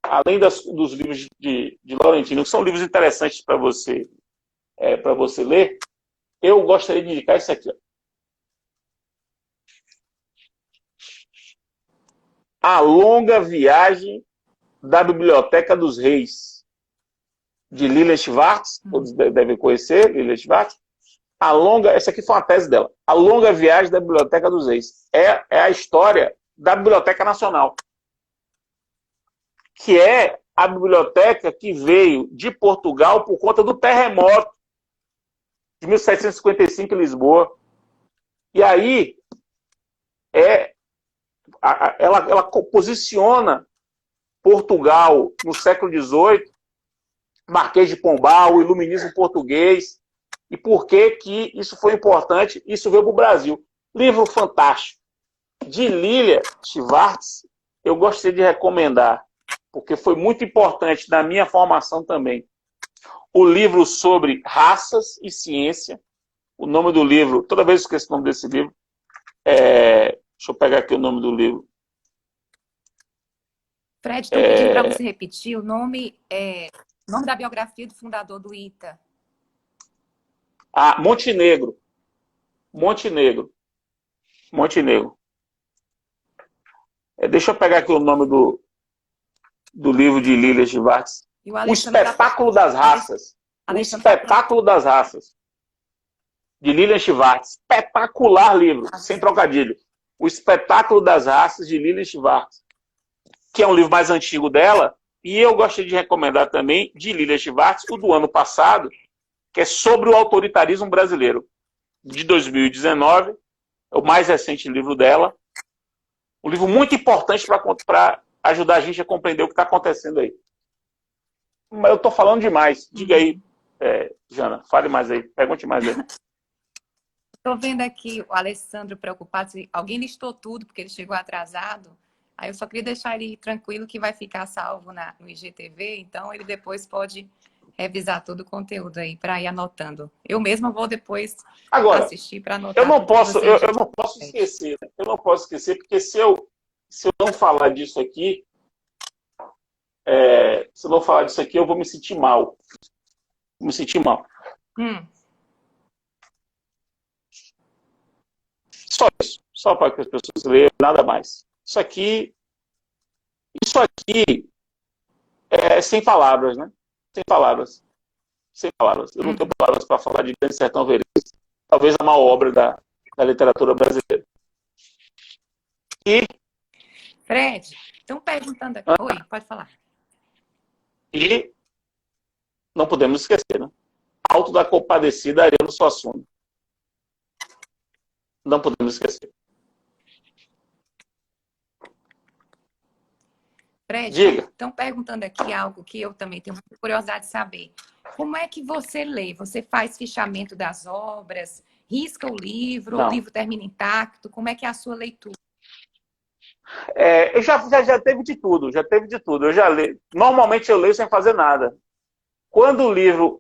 Speaker 2: além dos livros de Laurentino, que são livros interessantes para você ler, eu gostaria de indicar esse aqui. A Longa Viagem da Biblioteca dos Reis, de Lilian Schwartz, todos devem conhecer, Lilian Schwartz. Essa aqui foi uma tese dela. A Longa Viagem da Biblioteca dos Reis. É a história da Biblioteca Nacional, que é a biblioteca que veio de Portugal por conta do terremoto de 1755 em Lisboa. E aí, ela posiciona Portugal no século XVIII, Marquês de Pombal, o iluminismo português, e por que isso foi importante, isso veio para o Brasil. Livro fantástico. De Lilian Schwartz, eu gostaria de recomendar, porque foi muito importante na minha formação também, o livro sobre raças e ciência. O nome do livro, toda vez eu esqueço o nome desse livro, deixa eu pegar aqui o nome do livro.
Speaker 1: Fred, estou pedindo para você repetir o nome da biografia do fundador do ITA.
Speaker 2: Montenegro. Deixa eu pegar aqui o nome do livro de Lilian Schwartz. O Espetáculo das Raças. O Espetáculo das Raças. De Lilian Schwartz. Espetacular livro, sem trocadilho. O Espetáculo das Raças, de Lilian Schwartz, que é um livro mais antigo dela, e eu gostaria de recomendar também, de Lilian Schwartz, o do ano passado, que é sobre o autoritarismo brasileiro, de 2019, é o mais recente livro dela. Um livro muito importante para ajudar a gente a compreender o que está acontecendo aí. Mas eu estou falando demais. Diga aí, Jana, fale mais aí, pergunte mais aí.
Speaker 1: Estou vendo aqui o Alessandro preocupado, se alguém listou tudo, porque ele chegou atrasado. Aí eu só queria deixar ele tranquilo que vai ficar salvo no IGTV, então ele depois pode revisar todo o conteúdo aí para ir anotando. Eu mesma vou depois assistir para anotar.
Speaker 2: Eu não posso esquecer, né? Eu não posso esquecer, porque se eu não falar disso aqui, eu vou me sentir mal. Só isso. Só para que as pessoas leiam, nada mais. Isso aqui é sem palavras, né? Sem palavras. Eu não tenho palavras para falar de Grande Sertão Veredas. talvez a maior obra da literatura brasileira. E,
Speaker 1: Fred, estão perguntando aqui. Oi, pode falar.
Speaker 2: e não podemos esquecer, né? Alto da Compadecida, Ariano Suassuna. Não podemos esquecer.
Speaker 1: Fred,
Speaker 2: Diga.
Speaker 1: estão perguntando aqui algo que eu também tenho muita curiosidade de saber. Como é que você lê? Você faz fichamento das obras, risca o livro, ou o livro termina intacto? Como é que é a sua leitura?
Speaker 2: Eu já teve de tudo, já teve de tudo. Eu já leio. Normalmente eu leio sem fazer nada. Quando o livro,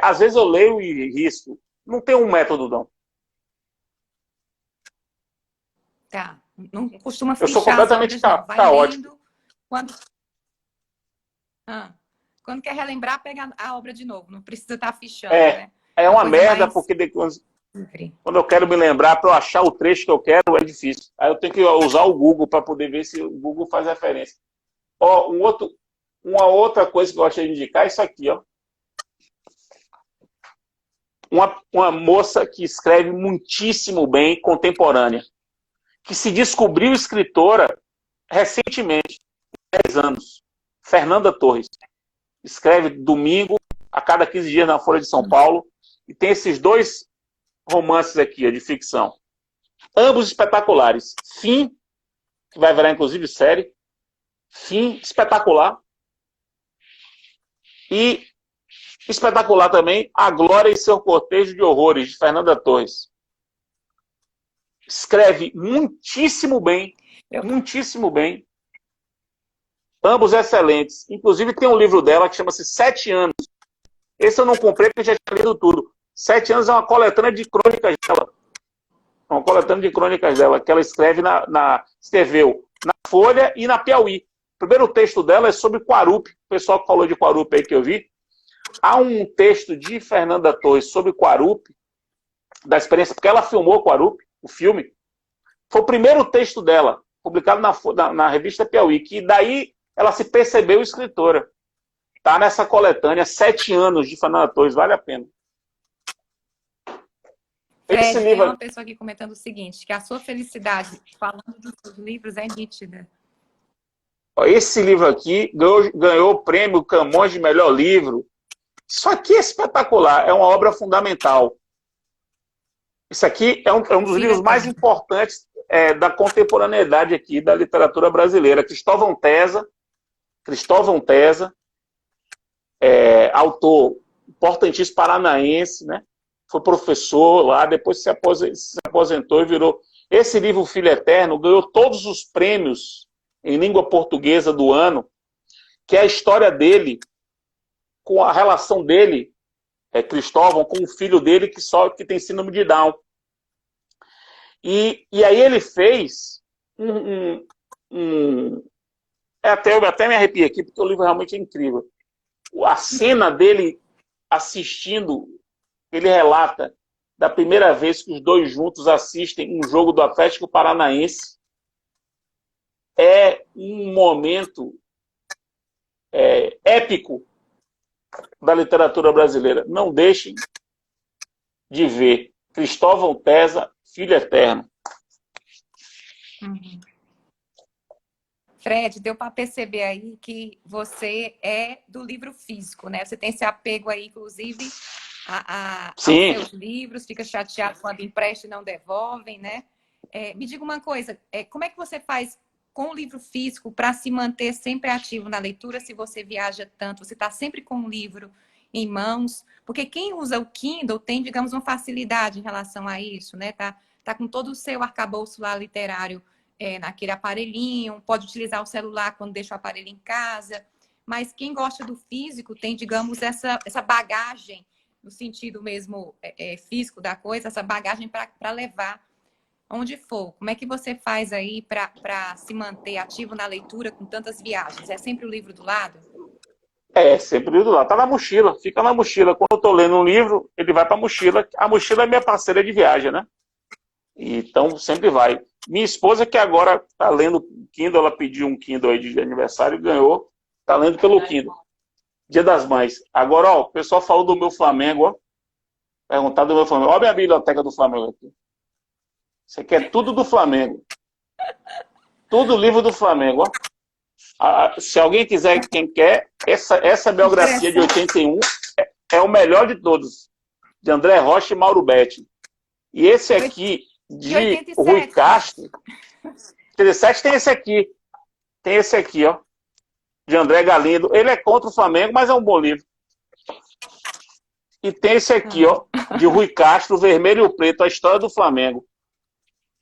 Speaker 2: às vezes eu leio e risco. Não tem um método, não.
Speaker 1: Tá. Não costuma
Speaker 2: Eu sou
Speaker 1: fichar as
Speaker 2: completamente
Speaker 1: obras, não. Vai
Speaker 2: caótico.
Speaker 1: lendo. Quando quer relembrar, pega a obra de novo. Não precisa estar fichando, né?
Speaker 2: É uma merda,
Speaker 1: mais...
Speaker 2: porque quando eu quero me lembrar, para eu achar o trecho que eu quero, é difícil. Aí eu tenho que usar o Google para poder ver se o Google faz referência. Ó, uma outra coisa que eu gostaria de indicar é isso aqui, ó. Uma moça que escreve muitíssimo bem, contemporânea, que se descobriu escritora recentemente, 10 anos. Fernanda Torres. Escreve domingo, a cada 15 dias na Folha de São Paulo, e tem esses 2 romances aqui, de ficção. Ambos espetaculares. Fim, que vai virar inclusive série. Fim, espetacular. E espetacular também, A Glória e Seu Cortejo de Horrores, de Fernanda Torres. Escreve muitíssimo bem, muitíssimo bem. Ambos excelentes. Inclusive tem um livro dela que chama-se 7 Anos. Esse eu não comprei porque já tinha lido tudo. 7 Anos é uma coletânea de crônicas dela. Uma coletânea de crônicas dela, que ela escreve escreveu na Folha e na Piauí. O primeiro texto dela é sobre Quarupi. O pessoal que falou de Quarupi aí que eu vi. Há um texto de Fernanda Torres sobre Quarupi, da experiência, porque ela filmou Quarupi, o filme. Foi o primeiro texto dela, publicado na revista Piauí, que daí ela se percebeu escritora. Está nessa coletânea, 7 Anos, de Fernanda Torres, vale a pena.
Speaker 1: Fred, tem uma pessoa aqui comentando o seguinte, que a sua felicidade, falando dos seus livros, é nítida.
Speaker 2: Esse livro aqui ganhou o prêmio Camões de melhor livro. Isso aqui é espetacular, é uma obra fundamental. Isso aqui é um dos livros mais importantes da contemporaneidade aqui da literatura brasileira. Cristóvão Tesa, autor importantíssimo paranaense, né? Foi professor lá, depois se aposentou e virou... Esse livro, Filho Eterno, ganhou todos os prêmios em língua portuguesa do ano, que é a história dele, com a relação dele, Cristóvão, com o filho dele que tem síndrome de Down. E aí ele fez eu até me arrepio aqui, porque o livro realmente é incrível. A cena dele assistindo, ele relata da primeira vez que os dois juntos assistem um jogo do Atlético Paranaense. É um momento épico da literatura brasileira. Não deixem de ver. Cristóvão Tesa, Filho Eterno.
Speaker 1: Uhum. Fred, deu para perceber aí que você é do livro físico, né? Você tem esse apego aí, inclusive, aos seus livros, fica chateado quando empresta e não devolvem, né? Me diga uma coisa, como é que você faz com o livro físico para se manter sempre ativo na leitura se você viaja tanto? Você está sempre com o livro em mãos? Porque quem usa o Kindle tem, digamos, uma facilidade em relação a isso, né? Tá com todo o seu arcabouço lá literário naquele aparelhinho, pode utilizar o celular quando deixa o aparelho em casa, mas quem gosta do físico tem, digamos, essa bagagem, no sentido mesmo físico da coisa, essa bagagem para levar onde for. Como é que você faz aí para se manter ativo na leitura com tantas viagens? É sempre o livro do lado?
Speaker 2: Sempre o livro do lado. Tá na mochila, fica na mochila. Quando eu tô lendo um livro, ele vai para a mochila. A mochila é minha parceira de viagem, né? Então, sempre vai. Minha esposa, que agora está lendo Kindle, ela pediu um Kindle aí de aniversário e ganhou. Está lendo pelo Kindle. Dia das Mães. Agora, ó, o pessoal falou do meu Flamengo, ó. Perguntar do meu Flamengo. Olha a minha biblioteca do Flamengo aqui. Isso aqui é tudo do Flamengo. Tudo livro do Flamengo, ó. Se alguém quiser, quem quer, essa biografia de 81 é o melhor de todos. De André Rocha e Mauro Betti. E esse aqui, de Rui Castro, 87 tem esse aqui. Tem esse aqui, ó. De André Galindo. Ele é contra o Flamengo, mas é um bom livro. E tem esse aqui, ó. De Rui Castro, Vermelho e Preto, a história do Flamengo.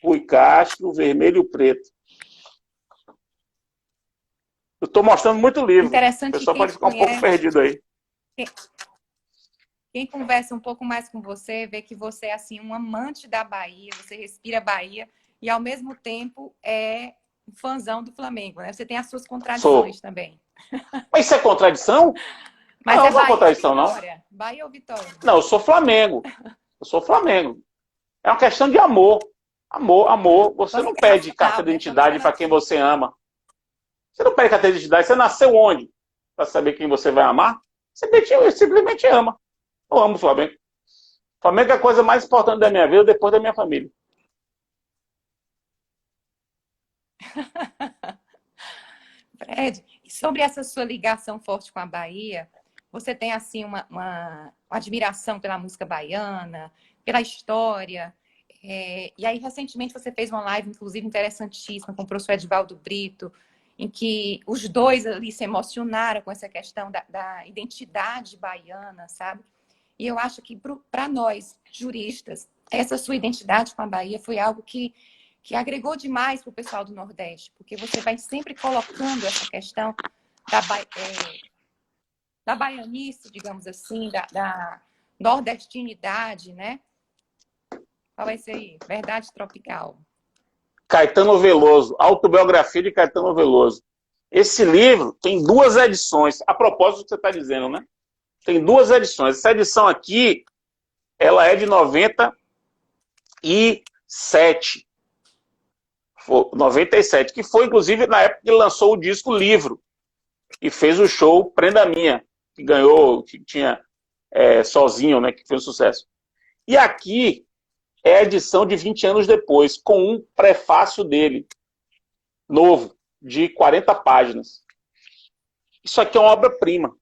Speaker 2: Rui Castro, Vermelho e Preto. Eu estou mostrando muito livro.
Speaker 1: Interessante.
Speaker 2: O pessoal pode ficar um pouco perdido aí.
Speaker 1: Quem conversa um pouco mais com você, vê que você é assim, um amante da Bahia, você respira Bahia e ao mesmo tempo é um fãzão do Flamengo, né? Você tem as suas contradições também.
Speaker 2: Mas isso é contradição?
Speaker 1: Mas
Speaker 2: não,
Speaker 1: é
Speaker 2: não é contradição,
Speaker 1: ou Vitória? Não. Bahia ou Vitória?
Speaker 2: Não, eu sou Flamengo. Eu sou Flamengo. É uma questão de amor. Amor, amor. Você não pede carta de identidade para quem você ama. Você não pede carta de identidade. Você nasceu onde? Para saber quem você vai amar? Você simplesmente ama. Eu amo o Flamengo. O Flamengo é a coisa mais importante da minha vida depois da minha família.
Speaker 1: Fred, sobre essa sua ligação forte com a Bahia, você tem assim uma admiração pela música baiana, pela história. E aí, recentemente, você fez uma live, inclusive, interessantíssima com o professor Edivaldo Brito, em que os dois ali se emocionaram com essa questão da identidade baiana, sabe? E eu acho que, para nós, juristas, essa sua identidade com a Bahia foi algo que agregou demais para o pessoal do Nordeste, porque você vai sempre colocando essa questão da baianice, digamos assim, da nordestinidade, né? Qual vai ser aí? Verdade Tropical.
Speaker 2: Caetano Veloso, Autobiografia de Caetano Veloso. Esse livro tem 2 edições, a propósito do que você está dizendo, né? Tem 2 edições. Essa edição aqui, ela é de 97. 97, que foi, inclusive, na época que lançou o disco Livro, e fez o show Prenda Minha, que ganhou, que tinha Sozinho, né, que foi um sucesso. E aqui é a edição de 20 anos depois, com um prefácio dele, novo, de 40 páginas. Isso aqui é uma obra-prima.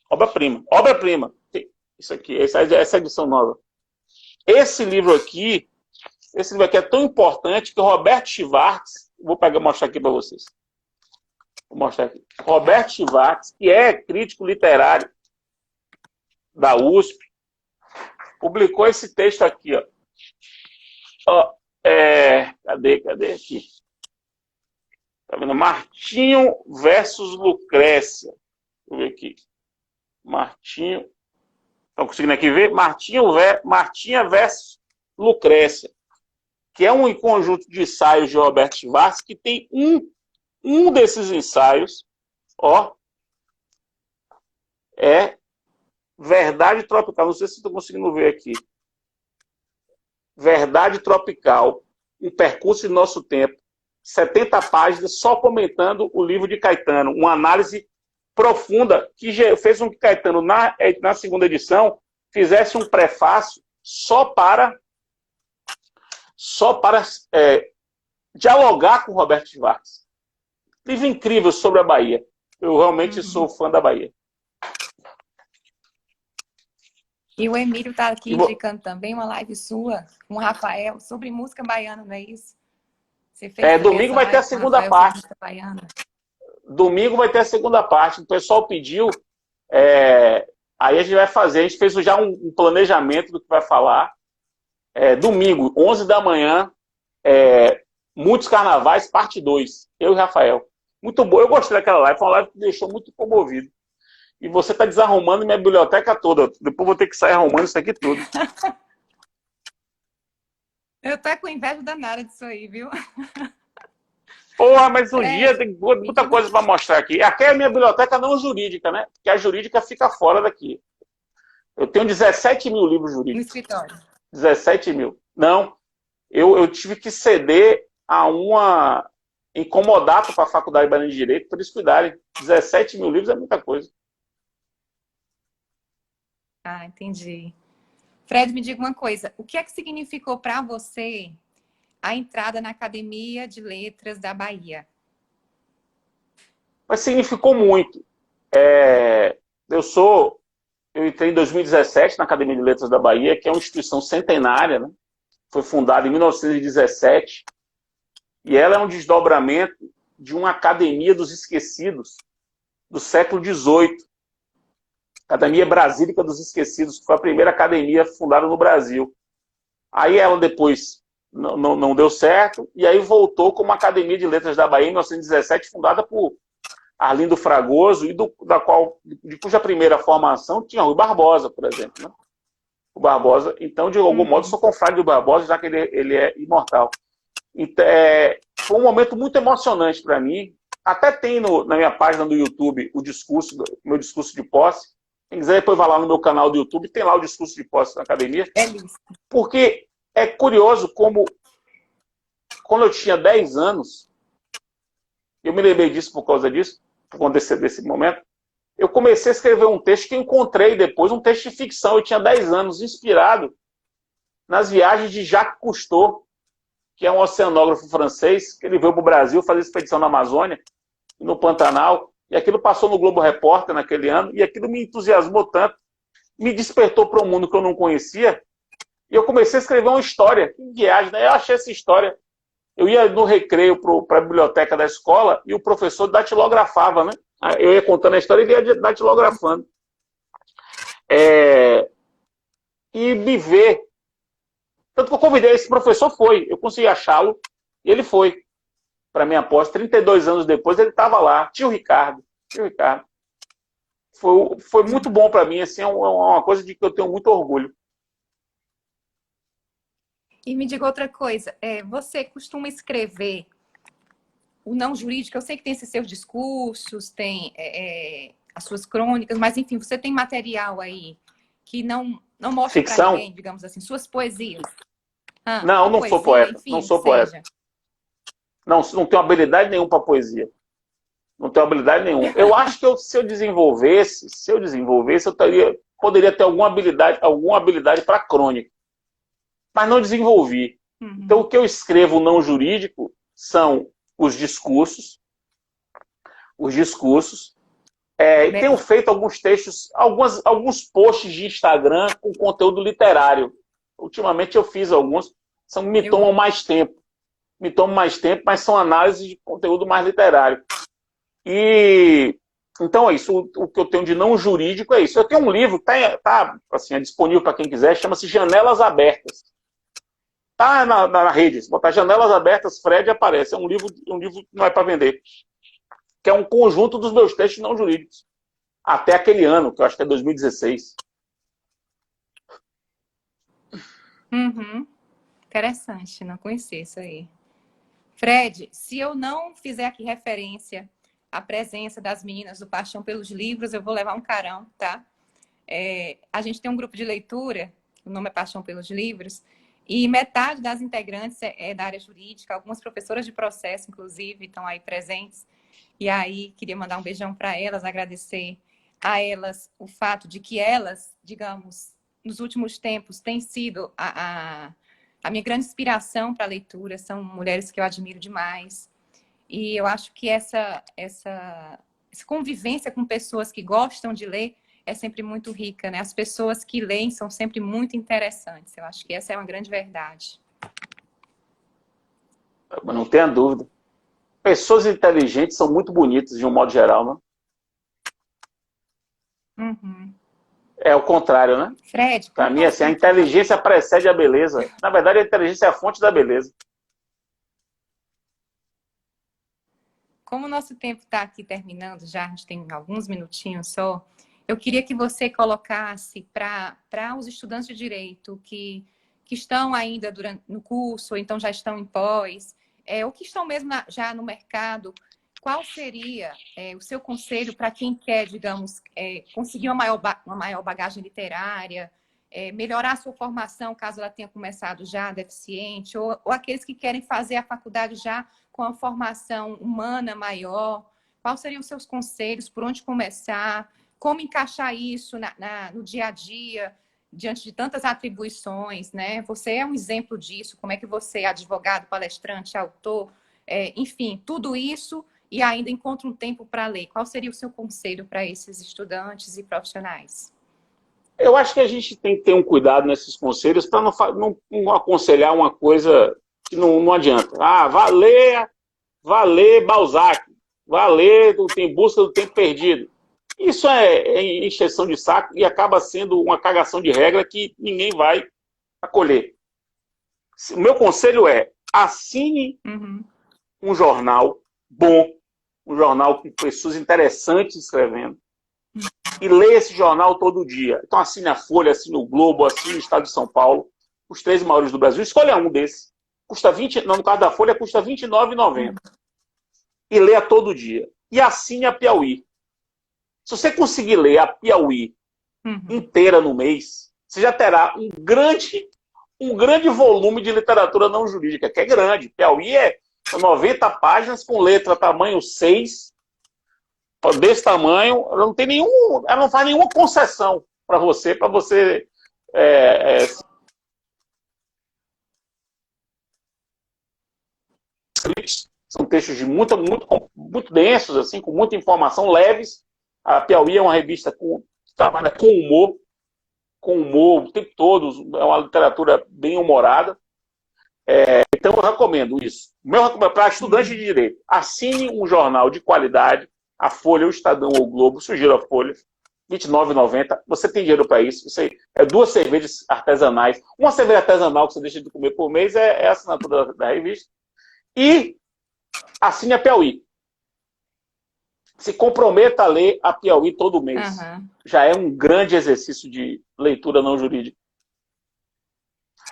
Speaker 2: Obra-prima. Obra-prima. Isso aqui, essa edição nova. Esse livro aqui é tão importante que o Roberto Schwartz, vou mostrar aqui para vocês. Vou mostrar aqui. Roberto Schwartz, que é crítico literário da USP, publicou esse texto aqui, ó. Cadê aqui? Tá vendo? Martinho versus Lucrécia. Deixa eu ver aqui. Martinho. Estão conseguindo aqui ver? Martinha versus Lucrécia. Que é um conjunto de ensaios de Roberto Schwartz, que tem um desses ensaios, ó, é Verdade Tropical. Não sei se estão conseguindo ver aqui. Verdade Tropical, um percurso de nosso tempo. 70 páginas só comentando o livro de Caetano. Uma análise profunda que fez com que Caetano, na segunda edição, fizesse um prefácio só para dialogar com Roberto Schwartz. Livro incrível sobre a Bahia. Eu realmente sou fã da Bahia.
Speaker 1: E o Emílio está aqui indicando também uma live sua com o Rafael sobre música baiana, não é isso? Você fez
Speaker 2: domingo vai ter a segunda parte. Domingo vai ter a segunda parte. O pessoal pediu. Aí a gente vai fazer. A gente fez já um planejamento do que vai falar. Domingo, 11 da manhã. Muitos Carnavais, parte 2. Eu e Rafael. Muito bom. Eu gostei daquela live. Foi uma live que me deixou muito comovido. E você está desarrumando minha biblioteca toda. Depois vou ter que sair arrumando isso aqui tudo.
Speaker 1: Eu tô com inveja danada disso aí, viu?
Speaker 2: Porra, mas um dia tem muita coisa para mostrar aqui. Aqui é a minha biblioteca não jurídica, né? Porque a jurídica fica fora daqui. Eu tenho 17 mil livros jurídicos.
Speaker 1: No escritório.
Speaker 2: 17 mil. Não. Eu tive que ceder a uma incomodato para a Faculdade Baiana de Direito para eles cuidarem. 17 mil livros é muita coisa.
Speaker 1: Ah, entendi. Fred, me diga uma coisa. O que é que significou para você a entrada na Academia de Letras da Bahia?
Speaker 2: Mas significou muito. É, eu entrei em 2017 na Academia de Letras da Bahia, que é uma instituição centenária, né? Foi fundada em 1917, e ela é um desdobramento de uma Academia dos Esquecidos do século XVIII. Academia Brasílica dos Esquecidos, que foi a primeira academia fundada no Brasil. Aí ela depois não deu certo, e aí voltou como Academia de Letras da Bahia, em 1917, fundada por Arlindo Fragoso, e de cuja primeira formação tinha Rui Barbosa, por exemplo. Né? O Barbosa, então, de algum modo, sou confrade do Barbosa, já que ele é imortal. Então, foi um momento muito emocionante para mim. Até tem na minha página do YouTube meu discurso de posse. Quem quiser, depois vai lá no meu canal do YouTube, tem lá o discurso de posse na academia. Porque é curioso como, quando eu tinha 10 anos, eu me lembrei disso por causa disso, por conta desse momento, eu comecei a escrever um texto que eu encontrei depois, um texto de ficção. Eu tinha 10 anos, inspirado nas viagens de Jacques Cousteau, que é um oceanógrafo francês, que ele veio para o Brasil fazer expedição na Amazônia, no Pantanal, e aquilo passou no Globo Repórter naquele ano, e aquilo me entusiasmou tanto, me despertou para um mundo que eu não conhecia, e eu comecei a escrever uma história. Que viagem, né? Eu achei essa história. Eu ia no recreio para a biblioteca da escola, e o professor datilografava, né? Eu ia contando a história e ele ia datilografando. E me ver. Tanto que eu convidei esse professor, eu consegui achá-lo, e ele foi para minha posse. 32 anos depois, ele estava lá, tio Ricardo. Foi muito bom para mim, assim, é uma coisa de que eu tenho muito orgulho.
Speaker 1: E me diga outra coisa, você costuma escrever o não jurídico? Eu sei que tem esses seus discursos, tem as suas crônicas, mas enfim, você tem material aí que não mostra para ninguém, digamos assim, suas poesias.
Speaker 2: Não sou poeta, enfim, não sou poeta. Não tenho habilidade nenhuma para poesia. Não tenho habilidade nenhuma. Eu acho que se eu desenvolvesse, poderia ter alguma habilidade para crônica. Mas não desenvolvi. Então, o que eu escrevo não jurídico são os discursos. E tenho feito alguns textos, alguns posts de Instagram com conteúdo literário. Ultimamente eu fiz alguns, me tomam mais tempo, mas são análises de conteúdo mais literário. E então é isso. O que eu tenho de não jurídico é isso. Eu tenho um livro, tá assim, disponível para quem quiser, chama-se Janelas Abertas. Tá na rede, se botar Janelas Abertas, Fred aparece. É um livro que não é para vender. Que é um conjunto dos meus textos não jurídicos. Até aquele ano, que eu acho que é 2016.
Speaker 1: Interessante, não conhecia isso aí. Fred, se eu não fizer aqui referência à presença das meninas do Paixão pelos Livros, eu vou levar um carão, tá? A gente tem um grupo de leitura, o nome é Paixão pelos Livros, e metade das integrantes é da área jurídica, algumas professoras de processo, inclusive, estão aí presentes. E aí, queria mandar um beijão para elas, agradecer a elas o fato de que elas, digamos, nos últimos tempos, têm sido a minha grande inspiração para a leitura. São mulheres que eu admiro demais. E eu acho que essa convivência com pessoas que gostam de ler é sempre muito rica, né? As pessoas que leem são sempre muito interessantes. Eu acho que essa é uma grande verdade.
Speaker 2: Não tenha dúvida. Pessoas inteligentes são muito bonitas, de um modo geral, né? É o contrário, né?
Speaker 1: Fred,
Speaker 2: para mim, assim, a inteligência precede a beleza. Na verdade, a inteligência é a fonte da beleza.
Speaker 1: Como o nosso tempo está aqui terminando já, a gente tem alguns minutinhos só, eu queria que você colocasse para os estudantes de direito que estão ainda no curso, ou então já estão em pós, ou que estão mesmo já no mercado, qual seria o seu conselho para quem quer, digamos, conseguir uma maior bagagem literária, melhorar a sua formação, caso ela tenha começado já deficiente, ou aqueles que querem fazer a faculdade já com a formação humana maior? Quais seriam os seus conselhos? Por onde começar? Como encaixar isso no dia a dia? diante de tantas atribuições, né? Você é um exemplo disso, como é que você é advogado, palestrante, autor, enfim, tudo isso e ainda encontra um tempo para ler. Qual seria o seu conselho para esses estudantes e profissionais?
Speaker 2: Eu acho que a gente tem que ter um cuidado nesses conselhos para não aconselhar uma coisa que não adianta. Ah, vá ler Balzac, vá ler Em Busca do Tempo Perdido. Isso é encheção de saco e acaba sendo uma cagação de regra que ninguém vai acolher. O meu conselho é: assine um jornal bom, um jornal com pessoas interessantes escrevendo, e lê esse jornal todo dia. Então assine a Folha, assine o Globo, assine o Estado de São Paulo, os 3 maiores do Brasil. Escolha um desses. Custa 20, não, no caso da Folha, custa R$ 29,90. E leia todo dia. E assine a Piauí. Se você conseguir ler a Piauí inteira no mês, você já terá um grande volume de literatura não jurídica, que é grande. Piauí é 90 páginas com letra tamanho 6, desse tamanho, ela não faz nenhuma concessão para você são textos muito densos, assim, com muita informação, leves. A Piauí é uma revista que trabalha com humor o tempo todo, é uma literatura bem humorada. Então eu recomendo isso. Para estudante de direito, assine um jornal de qualidade, a Folha, o Estadão ou o Globo, sugiro a Folha, R$ 29,90. Você tem dinheiro para isso. É 2 cervejas artesanais. Uma cerveja artesanal que você deixa de comer por mês é a assinatura da revista. E assine a Piauí. Se comprometa a ler a Piauí todo mês. Já é um grande exercício de leitura não jurídica.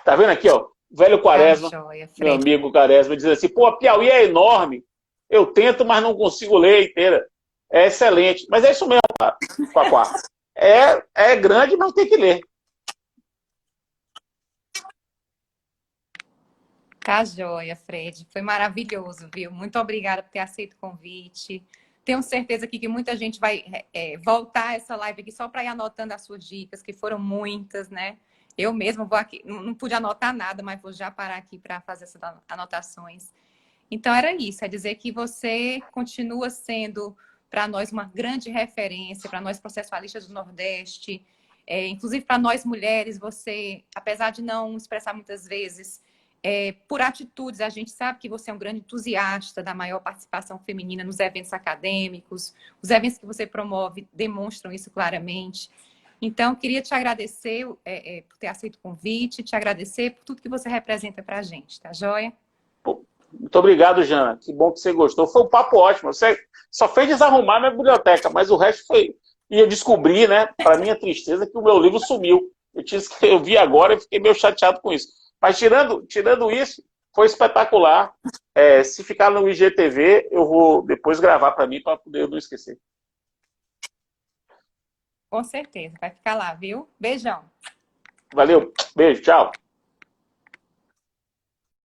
Speaker 2: Tá vendo aqui, ó? Velho Quaresma, meu amigo Quaresma, diz assim: pô, a Piauí é enorme. Eu tento, mas não consigo ler inteira. É excelente. Mas é isso mesmo, Quaquá. É grande, mas tem que ler.
Speaker 1: Tá joia, Fred. Foi maravilhoso, viu? Muito obrigada por ter aceito o convite. Tenho certeza aqui que muita gente vai voltar essa live aqui só para ir anotando as suas dicas, que foram muitas, né? Eu mesma vou aqui, não pude anotar nada, mas vou já parar aqui para fazer essas anotações. Então, era isso, é dizer que você continua sendo, para nós, uma grande referência, para nós processualistas do Nordeste, inclusive para nós mulheres, você, apesar de não expressar muitas vezes, por atitudes, a gente sabe que você é um grande entusiasta da maior participação feminina nos eventos acadêmicos, os eventos que você promove demonstram isso claramente. Então, queria te agradecer por ter aceito o convite, te agradecer por tudo que você representa para a gente, tá joia?
Speaker 2: Muito obrigado, Jana. Que bom que você gostou. Foi um papo ótimo. Você só fez desarrumar minha biblioteca, mas o resto foi... E eu descobri, né, para minha tristeza, que o meu livro sumiu. Eu vi agora e fiquei meio chateado com isso. Mas tirando isso, foi espetacular. Se ficar no IGTV, eu vou depois gravar para mim, para poder não esquecer.
Speaker 1: Com certeza, vai ficar lá, viu? Beijão.
Speaker 2: Valeu, beijo, tchau.